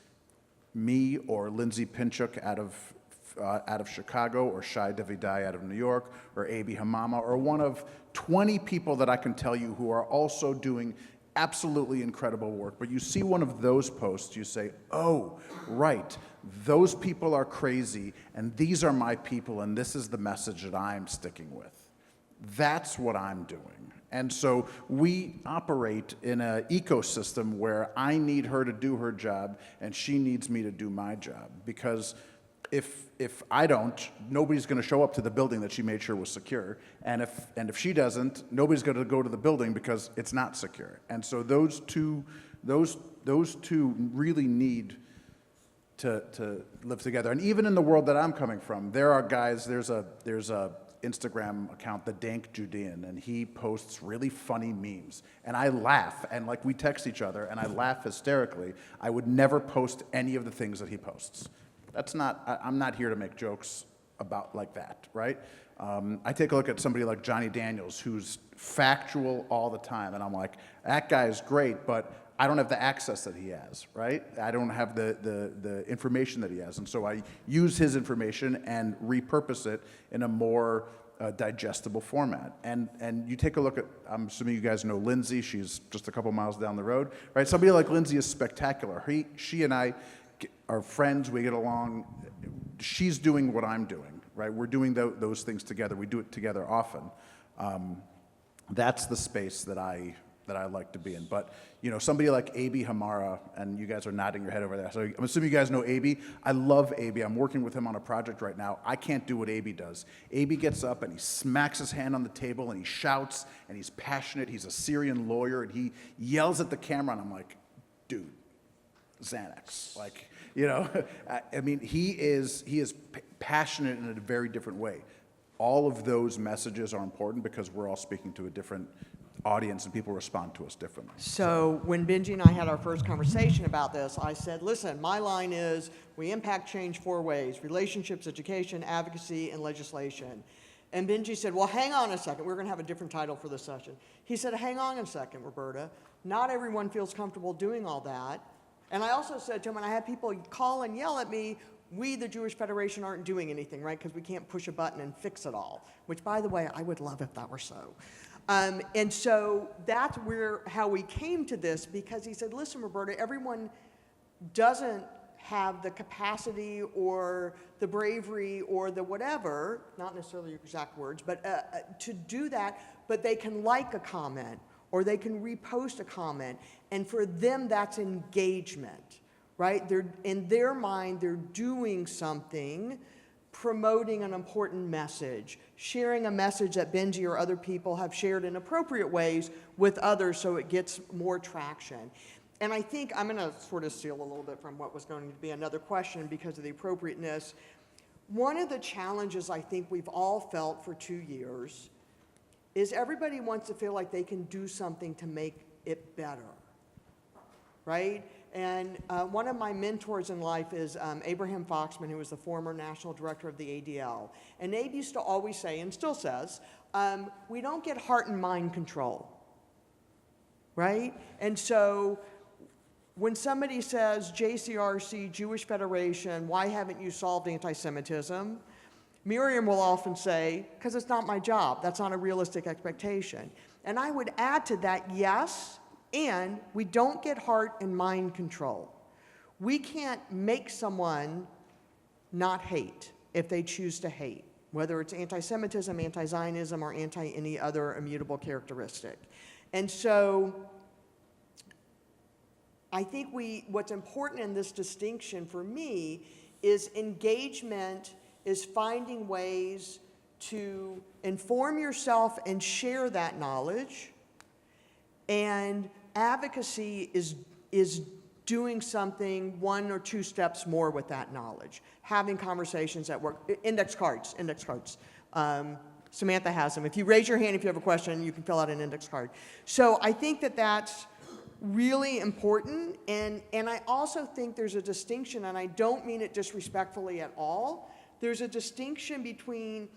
me or Lindsay Pinchuk out of Chicago, or Shai Davidai out of New York, or Abi Hamama, or one of 20 people that I can tell you who are also doing absolutely incredible work, but you see one of those posts, you say, oh, right, those people are crazy, and these are my people, and this is the message that I'm sticking with. That's what I'm doing. And so we operate in an ecosystem where I need her to do her job and she needs me to do my job. Because if I don't, nobody's going to show up to the building that she made sure was secure. And if she doesn't, nobody's going to go to the building because it's not secure. And so those two really need to live together. And even in the world that I'm coming from, there are guys, there's a Instagram account, The Dank Judean, and he posts really funny memes. And I laugh, and like we text each other, and I laugh hysterically. I would never post any of the things that he posts. I'm not here to make jokes about like that, right? I take a look at somebody like Johnny Daniels, who's factual all the time, and I'm like, that guy is great, but I don't have the access that he has, right? I don't have the information that he has, and so I use his information and repurpose it in a more digestible format. And you take a look at, I'm assuming you guys know Lindsay, she's just a couple miles down the road, right? Somebody like Lindsay is spectacular. She and I are friends, we get along. She's doing what I'm doing, right? We're doing those things together. We do it together often. That's the space that I like to be in. But, you know, somebody like A.B. Hamara, and you guys are nodding your head over there, so I'm assuming you guys know A.B. I love A.B. I'm working with him on a project right now. I can't do what A.B. does. A.B. gets up and he smacks his hand on the table and he shouts and he's passionate. He's a Syrian lawyer and he yells at the camera and I'm like, dude, Xanax. Like, you know, I mean, he is passionate in a very different way. All of those messages are important because we're all speaking to a different audience and people respond to us differently. So when Benji and I had our first conversation about this, I said, listen, my line is, we impact change 4 ways: relationships, education, advocacy, and legislation. And Benji said, well, hang on a second. We're going to have a different title for this session. He said, hang on a second, Roberta. Not everyone feels comfortable doing all that. And I also said to him, and I had people call and yell at me, we, the Jewish Federation, aren't doing anything, right? Because we can't push a button and fix it all. Which, by the way, I would love if that were so. And so that's how we came to this, because he said, listen, Roberta, everyone doesn't have the capacity or the bravery or the whatever, not necessarily your exact words, but to do that, but they can like a comment or they can repost a comment, and for them that's engagement, right? In their mind, they're doing something, promoting an important message, sharing a message that Benji or other people have shared in appropriate ways with others so it gets more traction. And I think I'm going to sort of steal a little bit from what was going to be another question because of the appropriateness. One of the challenges I think we've all felt for 2 years is everybody wants to feel like they can do something to make it better, right? And one of my mentors in life is Abraham Foxman, who was the former national director of the ADL. And Abe used to always say, and still says, we don't get heart and mind control, right? And so when somebody says, JCRC, Jewish Federation, why haven't you solved anti-Semitism? Miriam will often say, because it's not my job. That's not a realistic expectation. And I would add to that, yes, and we don't get heart and mind control. We can't make someone not hate if they choose to hate, whether it's anti-Semitism, anti-Zionism, or anti-any other immutable characteristic. And so I think what's important in this distinction for me is engagement is finding ways to inform yourself and share that knowledge, and advocacy is doing something 1 or 2 steps more with that knowledge, having conversations at work. Index cards. Samantha has them. If you raise your hand if you have a question, you can fill out an index card. So I think that that's really important, and I also think there's a distinction, and I don't mean it disrespectfully at all. There's a distinction between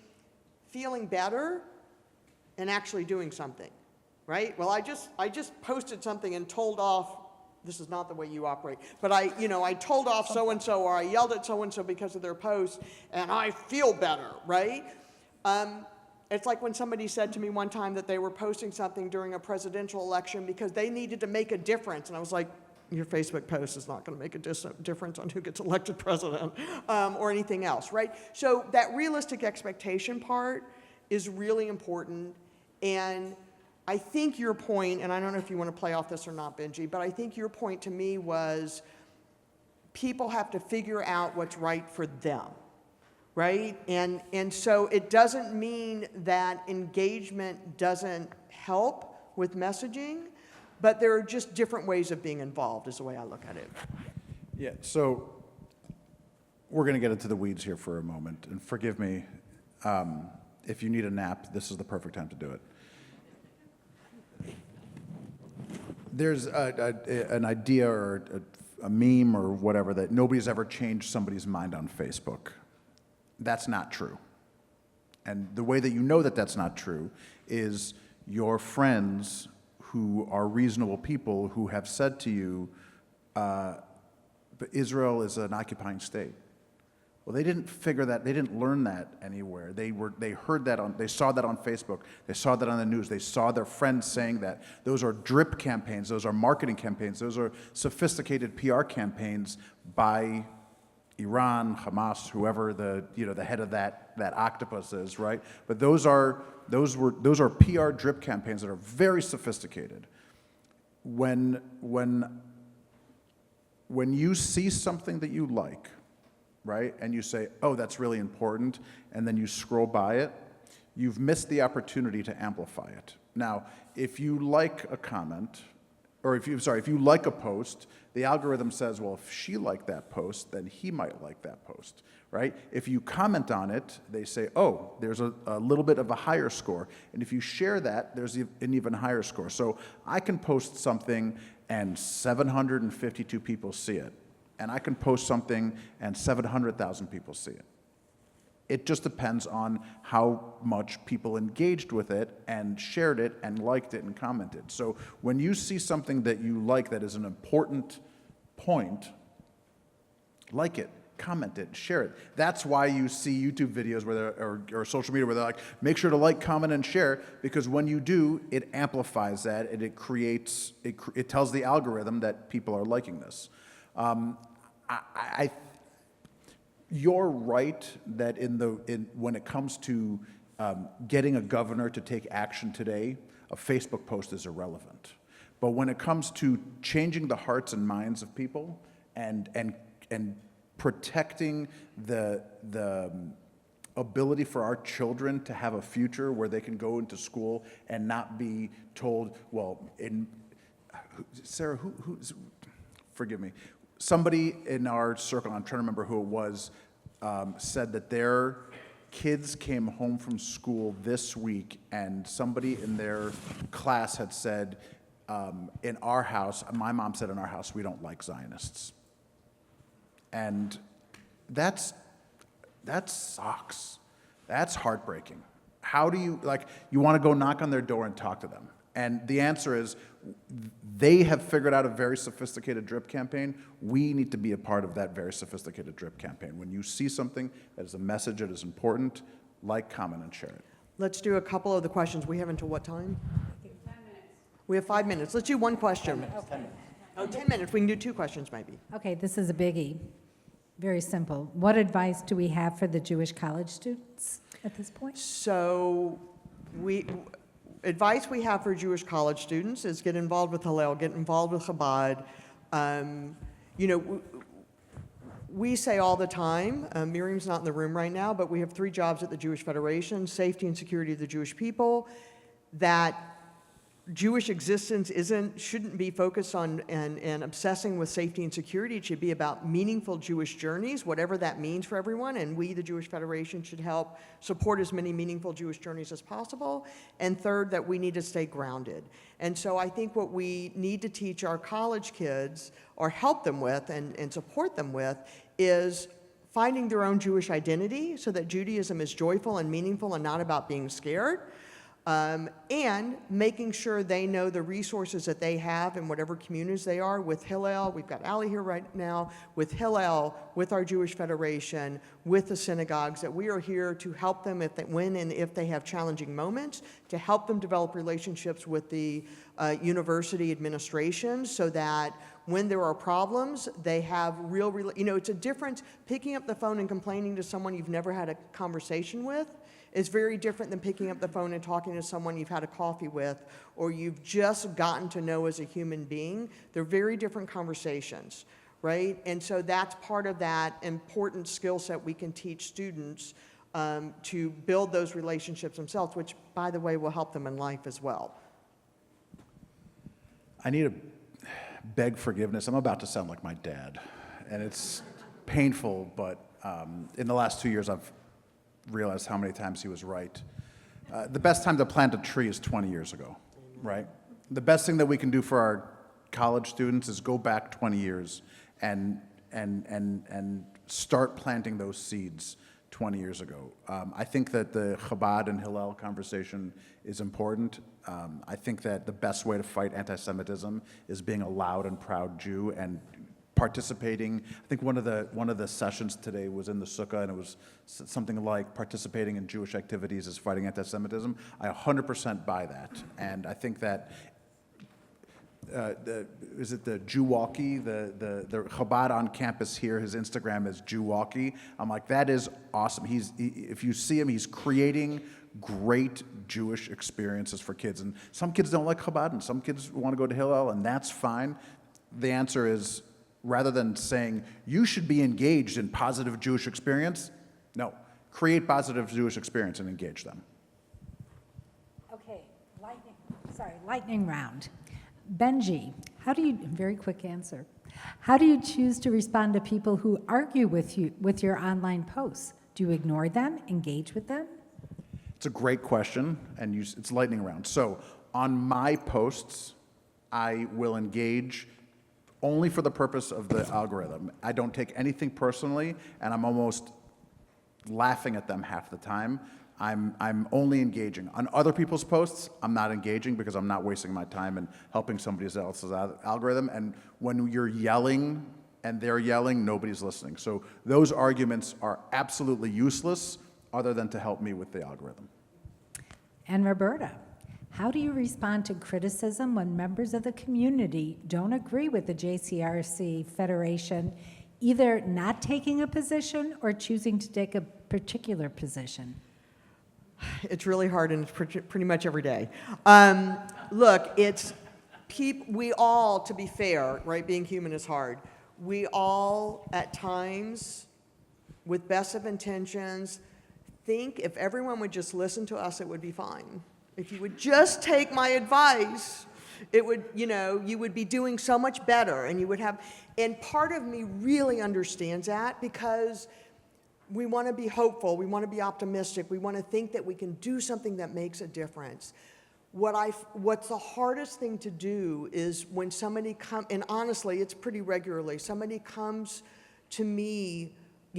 feeling better and actually doing something, right? Well, I just posted something and told off, this is not the way you operate, but I told off so-and-so, or I yelled at so-and-so because of their post, and I feel better, right? It's like when somebody said to me one time that they were posting something during a presidential election because they needed to make a difference, and I was like, your Facebook post is not going to make a difference on who gets elected president or anything else, right? So that realistic expectation part is really important. And I think your point, and I don't know if you want to play off this or not, Benji, but I think your point to me was people have to figure out what's right for them, right? And so it doesn't mean that engagement doesn't help with messaging, but there are just different ways of being involved is the way I look at it. Yeah, so we're going to get into the weeds here for a moment, and forgive me, if you need a nap, this is the perfect time to do it. There's an idea or a meme or whatever that nobody's ever changed somebody's mind on Facebook. That's not true. And the way that you know that that's not true is your friends who are reasonable people who have said to you, but Israel is an occupying state. Well, they didn't figure that, they didn't learn that anywhere. They heard that they saw that on Facebook, they saw that on the news, they saw their friends saying that. Those are drip campaigns, those are marketing campaigns, those are sophisticated PR campaigns by Iran, Hamas, whoever the head of that octopus is, right? But those are PR drip campaigns that are very sophisticated. When you see something that you like, right, and you say, oh, that's really important, and then you scroll by it, you've missed the opportunity to amplify it. Now, if you like a comment, or if you like a post, the algorithm says, well, if she liked that post, then he might like that post, right? If you comment on it, they say, oh, there's a little bit of a higher score. And if you share that, there's an even higher score. So I can post something and 752 people see it. And I can post something and 700,000 people see it. It just depends on how much people engaged with it and shared it and liked it and commented. So when you see something that you like that is an important point, like it, comment it, share it. That's why you see YouTube videos or social media where they're like, make sure to like, comment, and share, because when you do, it amplifies that and it tells the algorithm that people are liking this. You're right that when it comes to getting a governor to take action today, a Facebook post is irrelevant. But when it comes to changing the hearts and minds of people and protecting the ability for our children to have a future where they can go into school and not be told, well, Sarah, forgive me. Somebody in our circle, I'm trying to remember who it was, said that their kids came home from school this week and somebody in their class had said, in our house, my mom said in our house, we don't like Zionists. And that sucks. That's heartbreaking. How do you, you want to go knock on their door and talk to them? And the answer is, they have figured out a very sophisticated drip campaign. We need to be a part of that very sophisticated drip campaign. When you see something that is a message that is important, like, comment, and share it. Let's do a couple of the questions. We have until what time? 10 minutes. We have 5 minutes. Let's do one question. 10 minutes. 10 minutes. Oh, 10 minutes. We can do 2 questions maybe. Okay, this is a biggie. Very simple. What advice do we have for the Jewish college students at this point? So advice we have for Jewish college students is get involved with Hillel, get involved with Chabad. We say all the time, Miriam's not in the room right now, but we have 3 jobs at the Jewish Federation: safety and security of the Jewish people, that Jewish existence shouldn't be focused on and obsessing with safety and security. It should be about meaningful Jewish journeys, whatever that means for everyone, and we, the Jewish Federation, should help support as many meaningful Jewish journeys as possible. And third, that we need to stay grounded. And so I think what we need to teach our college kids, or help them with and support them with, is finding their own Jewish identity so that Judaism is joyful and meaningful and not about being scared. And making sure they know the resources that they have in whatever communities they are. With Hillel, we've got Ali here right now, with Hillel, with our Jewish Federation, with the synagogues, that we are here to help them when and if they have challenging moments, to help them develop relationships with the university administration so that when there are problems, they have it's a difference. Picking up the phone and complaining to someone you've never had a conversation with is very different than picking up the phone and talking to someone you've had a coffee with or you've just gotten to know as a human being. They're very different conversations, right? And so that's part of that important skill set we can teach students to build those relationships themselves, which, by the way, will help them in life as well. I need to beg forgiveness. I'm about to sound like my dad, and it's painful, but in the last 2 years, I've realized how many times he was right. The best time to plant a tree is 20 years ago, right? The best thing that we can do for our college students is go back 20 years and start planting those seeds 20 years ago. I think that the Chabad and Hillel conversation is important. I think that the best way to fight anti-Semitism is being a loud and proud Jew and participating. I think one of the sessions today was in the sukkah, and it was something like participating in Jewish activities is fighting anti-Semitism. I 100% buy that, and I think that is it the Milwaukee, the Chabad on campus here, his Instagram is Milwaukee. I'm like, that is awesome. If you see him, he's creating great Jewish experiences for kids. And some kids don't like Chabad, and some kids want to go to Hillel, and that's fine. The answer is, rather than saying, you should be engaged in positive Jewish experience, no, create positive Jewish experience and engage them. Okay, lightning round. Benji, very quick answer. How do you choose to respond to people who argue with you with your online posts? Do you ignore them, engage with them? It's a great question, and it's lightning round. So on my posts, I will engage only for the purpose of the algorithm. I don't take anything personally, and I'm almost laughing at them half the time. I'm only engaging. On other people's posts, I'm not engaging because I'm not wasting my time and helping somebody else's algorithm. And when you're yelling and they're yelling, nobody's listening. So those arguments are absolutely useless other than to help me with the algorithm. And Roberta, how do you respond to criticism when members of the community don't agree with the JCRC Federation, either not taking a position or choosing to take a particular position? It's really hard, and it's pretty much every day. Look, we all, to be fair, right, being human is hard. We all, at times, with best of intentions, think if everyone would just listen to us, it would be fine. If you would just take my advice, it would, you would be doing so much better, and you would have, and part of me really understands that because we want to be hopeful, we want to be optimistic, we want to think that we can do something that makes a difference. What's the hardest thing to do is when somebody comes, and honestly, it's pretty regularly, somebody comes to me,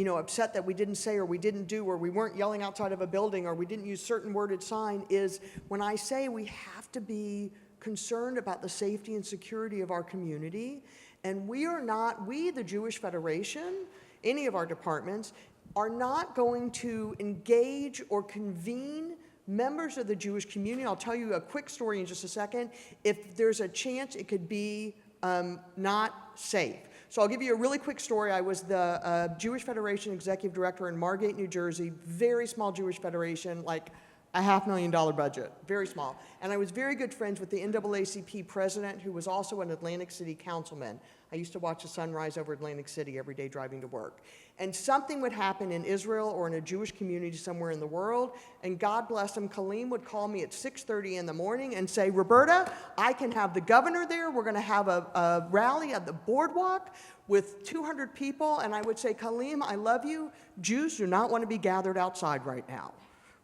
upset that we didn't say or we didn't do or we weren't yelling outside of a building or we didn't use certain worded sign, is when I say we have to be concerned about the safety and security of our community, and we, the Jewish Federation, any of our departments, are not going to engage or convene members of the Jewish community. I'll tell you a quick story in just a second. If there's a chance it could be not safe. So I'll give you a really quick story. I was the Jewish Federation Executive Director in Margate, New Jersey, very small Jewish federation, like a $500,000 budget, very small. And I was very good friends with the NAACP president, who was also an Atlantic City councilman. I used to watch the sun rise over Atlantic City every day driving to work. And something would happen in Israel or in a Jewish community somewhere in the world, and God bless him, Kaleem would call me at 6:30 in the morning and say, Roberta, I can have the governor there. We're going to have a rally at the boardwalk with 200 people. And I would say, Kaleem, I love you. Jews do not want to be gathered outside right now,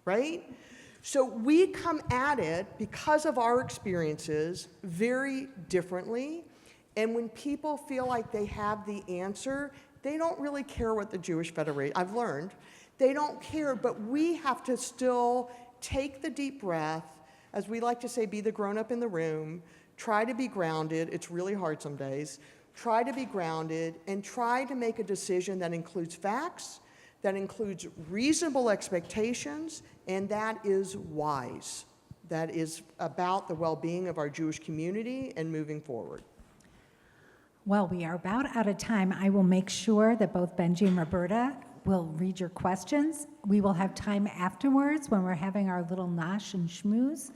right? So we come at it, because of our experiences, very differently. And when people feel like they have the answer, they don't really care what the Jewish Federation, I've learned, they don't care, but we have to still take the deep breath, as we like to say, be the grown-up in the room, try to be grounded, it's really hard some days, try to be grounded, and try to make a decision that includes facts, that includes reasonable expectations, and that is wise. That is about the well-being of our Jewish community and moving forward. Well, we are about out of time. I will make sure that both Benji and Roberta will read your questions. We will have time afterwards when we're having our little nosh and schmooze.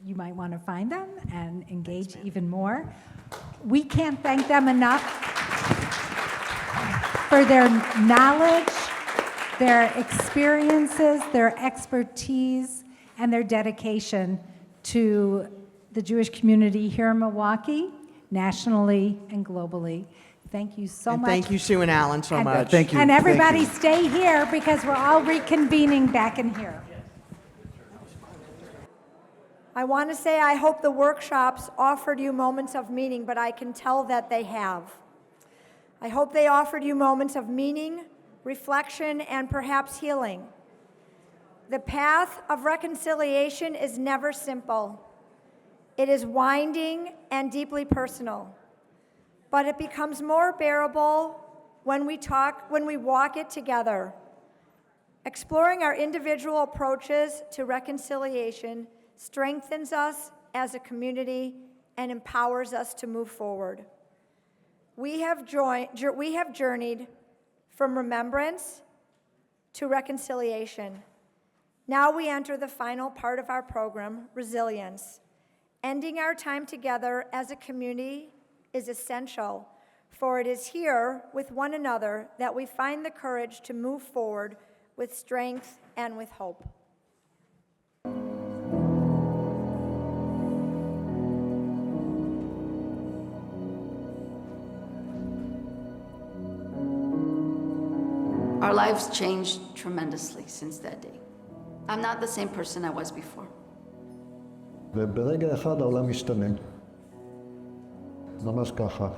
You might want to find them and engage even more. We can't thank them enough for their knowledge, their experiences, their expertise, and their dedication to the Jewish community here in Milwaukee, nationally and globally. Thank you so much. Thank you, Sue and Alan, so much. Thank you. And everybody Thank you. stay here because we're all reconvening back in here. I want to say I hope the workshops offered you moments of meaning, but I can tell that they have. I hope they offered you moments of meaning, reflection, and perhaps healing. The path of reconciliation is never simple. It is winding and deeply personal, but it becomes more bearable when we walk it together. Exploring our individual approaches to reconciliation strengthens us as a community and empowers us to move forward. We have journeyed from remembrance to reconciliation. Now we enter the final part of our program, resilience. Ending our time together as a community is essential, for it is here with one another that we find the courage to move forward with strength and with hope. Our lives changed tremendously since that day. I'm not the same person I was before. וברגע אחד העולם משתנה. ממש ככה.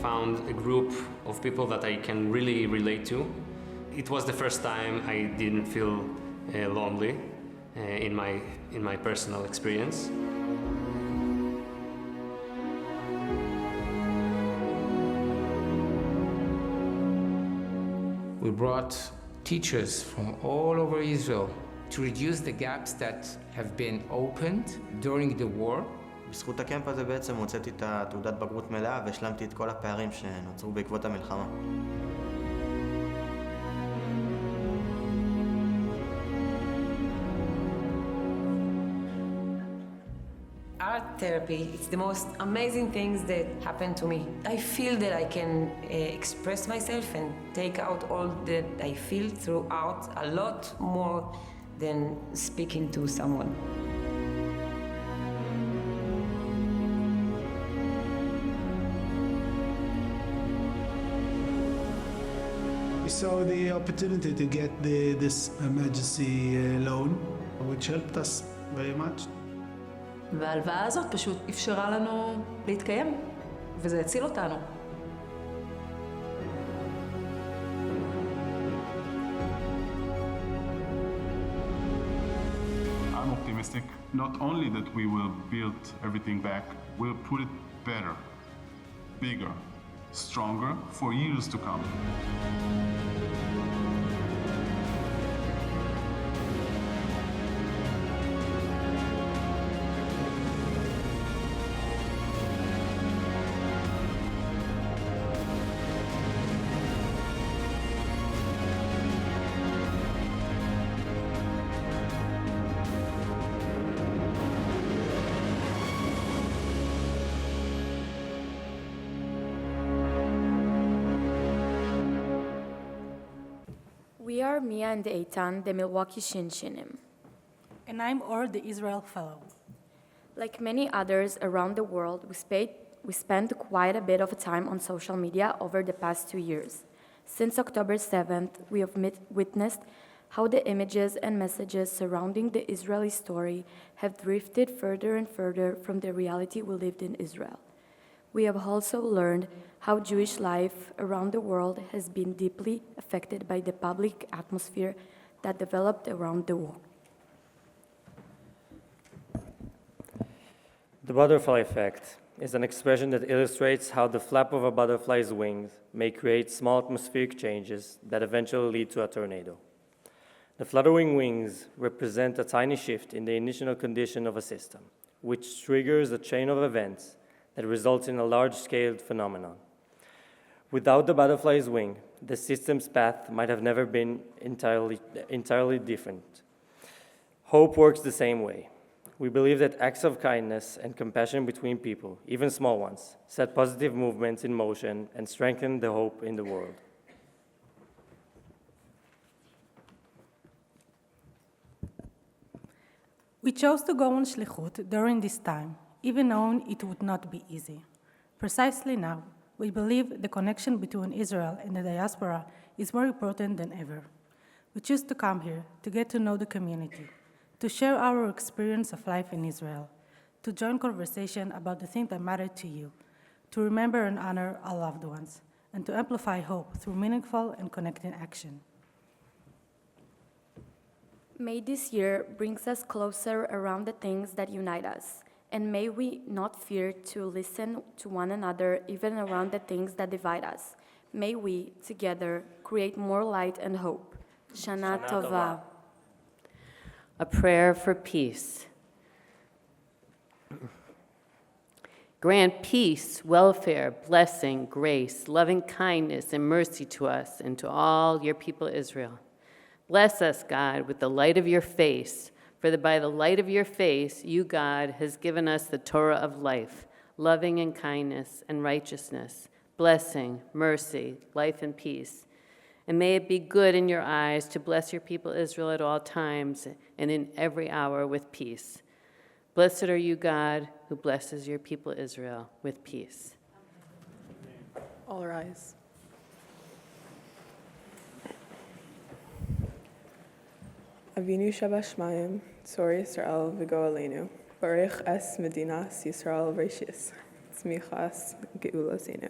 Found a group of people that I can really relate to. It was the first time I didn't feel lonely in my personal experience. We brought teachers from all over Israel to reduce the gaps that have been opened during the war. בזכות הקמפ הזה בעצם הוצאתי את התעודת בגרות מלאה והשלמתי את כל הפערים שנוצרו בעקבות המלחמה. Art therapy, it's the most amazing things that happen to me. I feel that I can express myself and take out all that I feel throughout a lot more than speaking to someone. We saw the opportunity to get this emergency loan, which helped us very much. וההלוואה הזאת פשוט אפשרה לנו להתקיים, וזה הציל אותנו. I'm optimistic, not only that we will build everything back, we'll put it better, bigger, stronger for years to come. We are Mia and Eitan, the Milwaukee Shinshinim. And I'm Or, the Israel Fellow. Like many others around the world, we spent quite a bit of time on social media over the past 2 years. Since October 7th, we have witnessed how the images and messages surrounding the Israeli story have drifted further and further from the reality we lived in Israel. We have also learned how Jewish life around the world has been deeply affected by the public atmosphere that developed around the war. The butterfly effect is an expression that illustrates how the flap of a butterfly's wings may create small atmospheric changes that eventually lead to a tornado. The fluttering wings represent a tiny shift in the initial condition of a system, which triggers a chain of events that results in a large-scale phenomenon. Without the butterfly's wing, the system's path might have never been entirely different. Hope works the same way. We believe that acts of kindness and compassion between people, even small ones, set positive movements in motion and strengthen the hope in the world. We chose to go on shlichut during this time, even knowing it would not be easy. Precisely now, we believe the connection between Israel and the diaspora is more important than ever. We choose to come here to get to know the community, to share our experience of life in Israel, to join conversation about the things that matter to you, to remember and honor our loved ones, and to amplify hope through meaningful and connecting action. May this year brings us closer around the things that unite us, and may we not fear to listen to one another even around the things that divide us. May we, together, create more light and hope. Shana Tova. A prayer for peace. Grant peace, welfare, blessing, grace, loving kindness, and mercy to us and to all your people Israel. Bless us, God, with the light of your face, for by the light of your face, you, God, has given us the Torah of life, loving and kindness and righteousness, blessing, mercy, life and peace. And may it be good in your eyes to bless your people Israel at all times and in every hour with peace. Blessed are you, God, who blesses your people Israel with peace. All rise. Avinu Shabashmayim, Tzor Yisrael v'go Aleinu, Baruch es Medinas Yisrael Rishis, Tzmichas Geulosinu,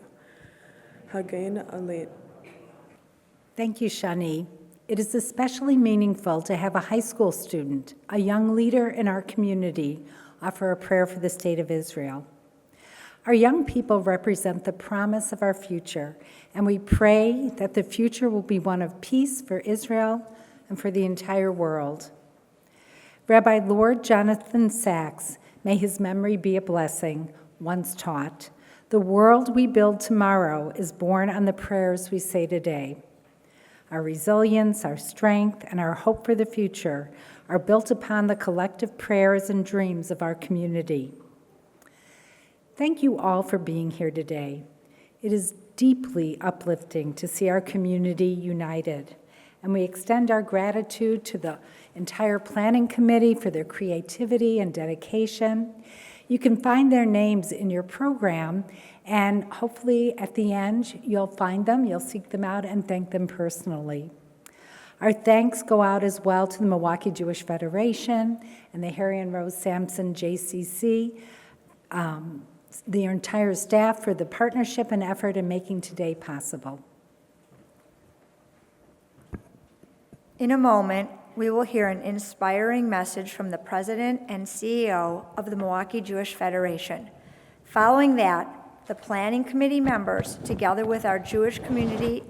Hagein Aleinu. Thank you, Shani. It is especially meaningful to have a high school student, a young leader in our community, offer a prayer for the state of Israel. Our young people represent the promise of our future, and we pray that the future will be one of peace for Israel and for the entire world. Rabbi Lord Jonathan Sachs, may his memory be a blessing, once taught, "The world we build tomorrow is born on the prayers we say today." Our resilience, our strength, and our hope for the future are built upon the collective prayers and dreams of our community. Thank you all for being here today. It is deeply uplifting to see our community united, and we extend our gratitude to the entire planning committee for their creativity and dedication. You can find their names in your program, and hopefully at the end you'll find them, you'll seek them out and thank them personally. Our thanks go out as well to the Milwaukee Jewish Federation and the Harry and Rose Sampson JCC, the entire staff for the partnership and effort in making today possible. In a moment, we will hear an inspiring message from the President and CEO of the Milwaukee Jewish Federation. Following that, the Planning Committee members, together with our Jewish community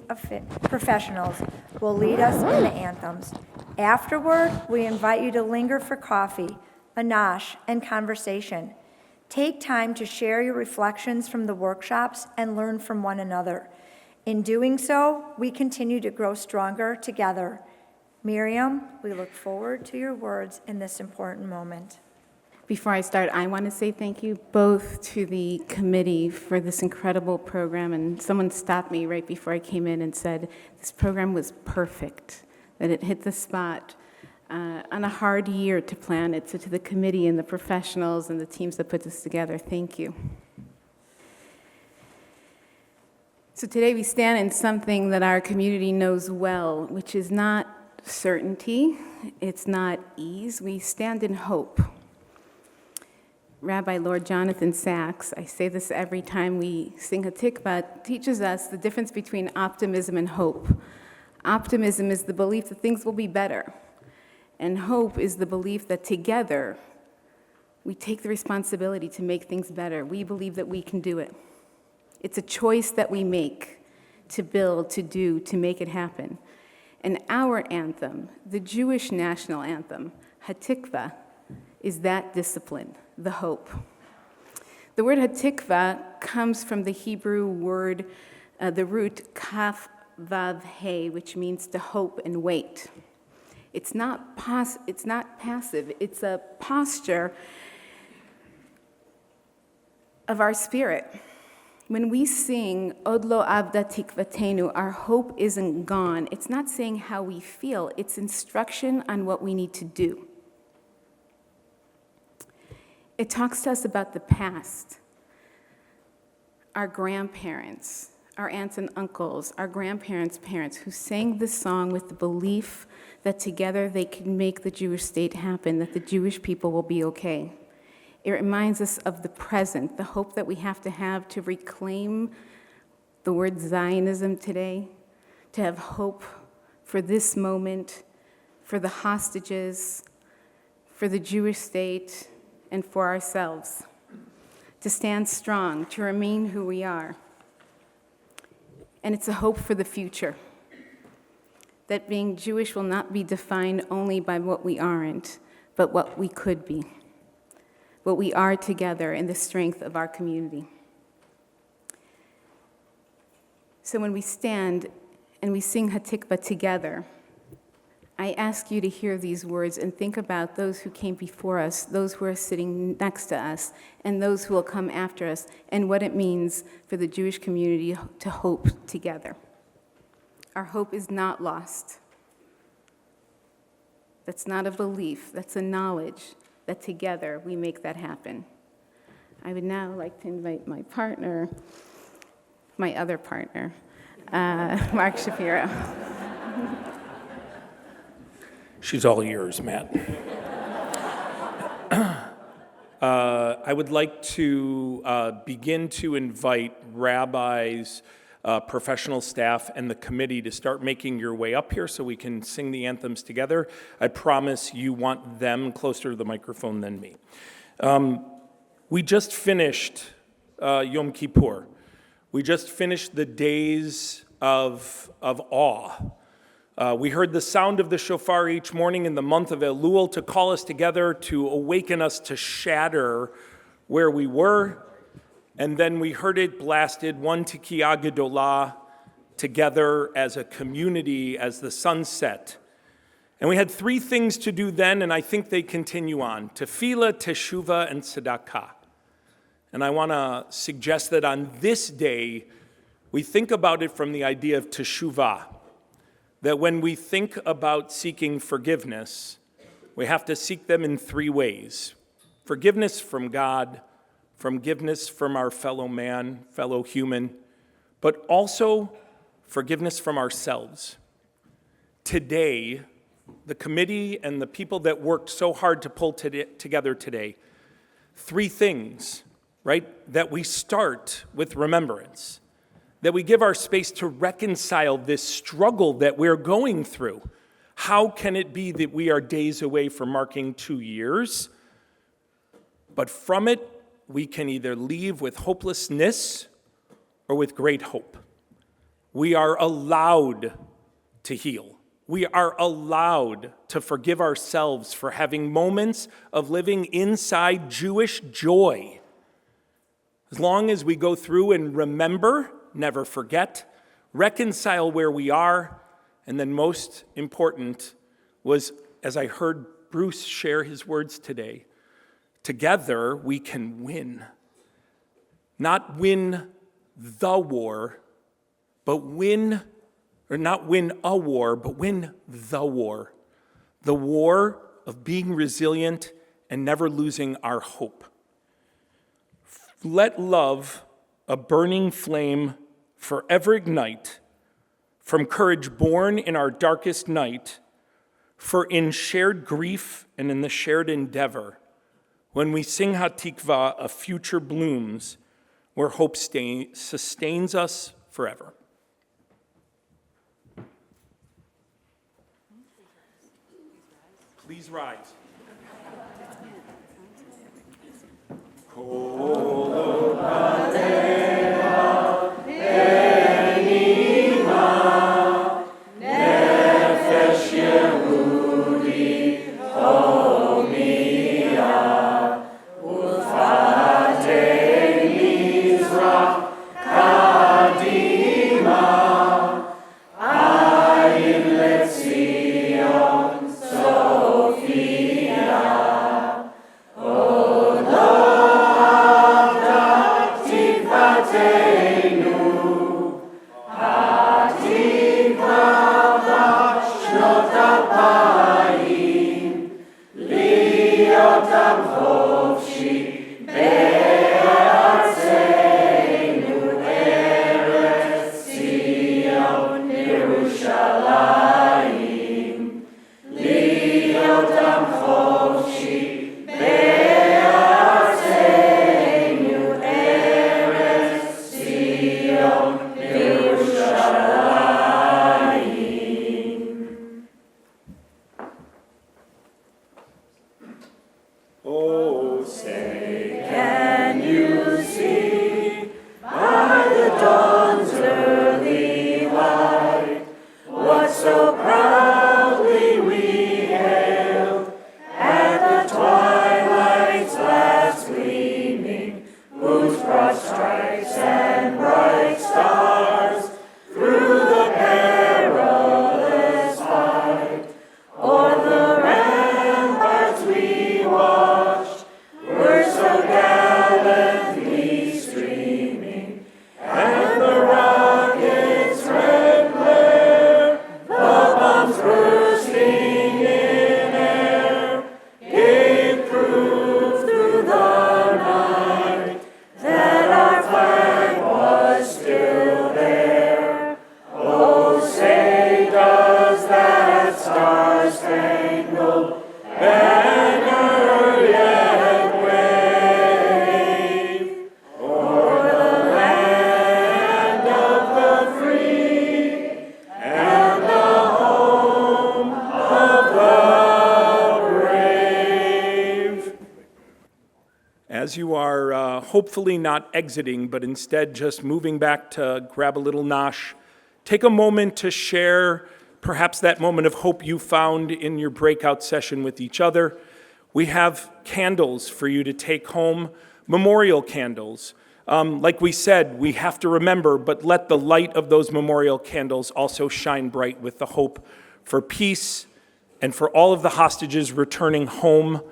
professionals, will lead us in the anthems. Afterward, we invite you to linger for coffee, a nosh, and conversation. Take time to share your reflections from the workshops and learn from one another. In doing so, we continue to grow stronger together. Miriam, we look forward to your words in this important moment. Before I start, I want to say thank you both to the committee for this incredible program. And someone stopped me right before I came in and said this program was perfect, that it hit the spot on a hard year to plan it. So to the committee and the professionals and the teams that put this together, thank you. So today we stand in something that our community knows well, which is not certainty, it's not ease. We stand in hope. Rabbi Lord Jonathan Sachs, I say this every time we sing a tikvah, teaches us the difference between optimism and hope. Optimism is the belief that things will be better, and hope is the belief that together we take the responsibility to make things better. We believe that we can do it. It's a choice that we make to build, to do, to make it happen. And our anthem, the Jewish national anthem, Hatikvah, is that discipline, the hope. The word Hatikvah comes from the Hebrew word, the root kaf vav he, which means to hope and wait. It's not passive, it's a posture of our spirit. When we sing, Od lo avda tikvatenu, our hope isn't gone. It's not saying how we feel, it's instruction on what we need to do. It talks to us about the past. our grandparents, our aunts and uncles, our grandparents' parents, who sang this song with the belief that together they can make the Jewish state happen, that the Jewish people will be okay. It reminds us of the present, the hope that we have to reclaim the word Zionism today, to have hope for this moment, for the hostages, for the Jewish state, and for ourselves. To stand strong, to remain who we are. And it's a hope for the future. That being Jewish will not be defined only by what we aren't, but what we could be. What we are together in the strength of our community. So when we stand and we sing Hatikva together, I ask you to hear these words and think about those who came before us, those who are sitting next to us, and those who will come after us, and what it means for the Jewish community to hope together. Our hope is not lost. That's not a belief, that's a knowledge that together we make that happen. I would now like to invite my partner, my other partner, Mark Shapiro. She's all yours, Matt. I would like to begin to invite rabbis, professional staff, and the committee to start making your way up here so we can sing the anthems together. I promise you want them closer to the microphone than me. We just finished Yom Kippur. We just finished the days of awe. We heard the sound of the shofar each morning in the month of Elul to call us together, to awaken us to shatter where we were. And then we heard it blasted, one Tikiyah Gedolah, together as a community as the sun set. And we had three things to do then, and I think they continue on: tefillah, teshuvah, and tzedakah. And I want to suggest that on this day, we think about it from the idea of teshuvah. That when we think about seeking forgiveness, we have to seek them in three ways: forgiveness from God, forgiveness from our fellow man, fellow human, but also forgiveness from ourselves. Today, the committee and the people that worked so hard to pull together today, three things, right? That we start with remembrance. That we give our space to reconcile this struggle that we're going through. How can it be that we are days away from marking 2 years? But from it, we can either leave with hopelessness or with great hope. We are allowed to heal. We are allowed to forgive ourselves for having moments of living inside Jewish joy. As long as we go through and remember, never forget, reconcile where we are, and then most important was, as I heard Bruce share his words today, together we can win. Not win the war, but win, or not win a war, but win the war. The war of being resilient and never losing our hope. Let love, a burning flame, forever ignite, from courage born in our darkest night, for in shared grief and in the shared endeavor, when we sing Hatikva, a future blooms, where hope sustains us forever. Please rise. להיות עם חופשי בארצנו as you are hopefully not exiting, but instead just moving back to grab a little nosh, take a moment to share perhaps that moment of hope you found in your breakout session with each other. We have candles for you to take home, memorial candles. Like we said, we have to remember, but let the light of those memorial candles also shine bright with the hope for peace and for all of the hostages returning home.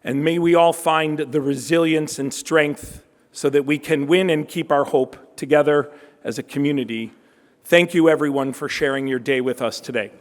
And may we all find the resilience and strength so that we can win and keep our hope together as a community. Thank you, everyone, for sharing your day with us today.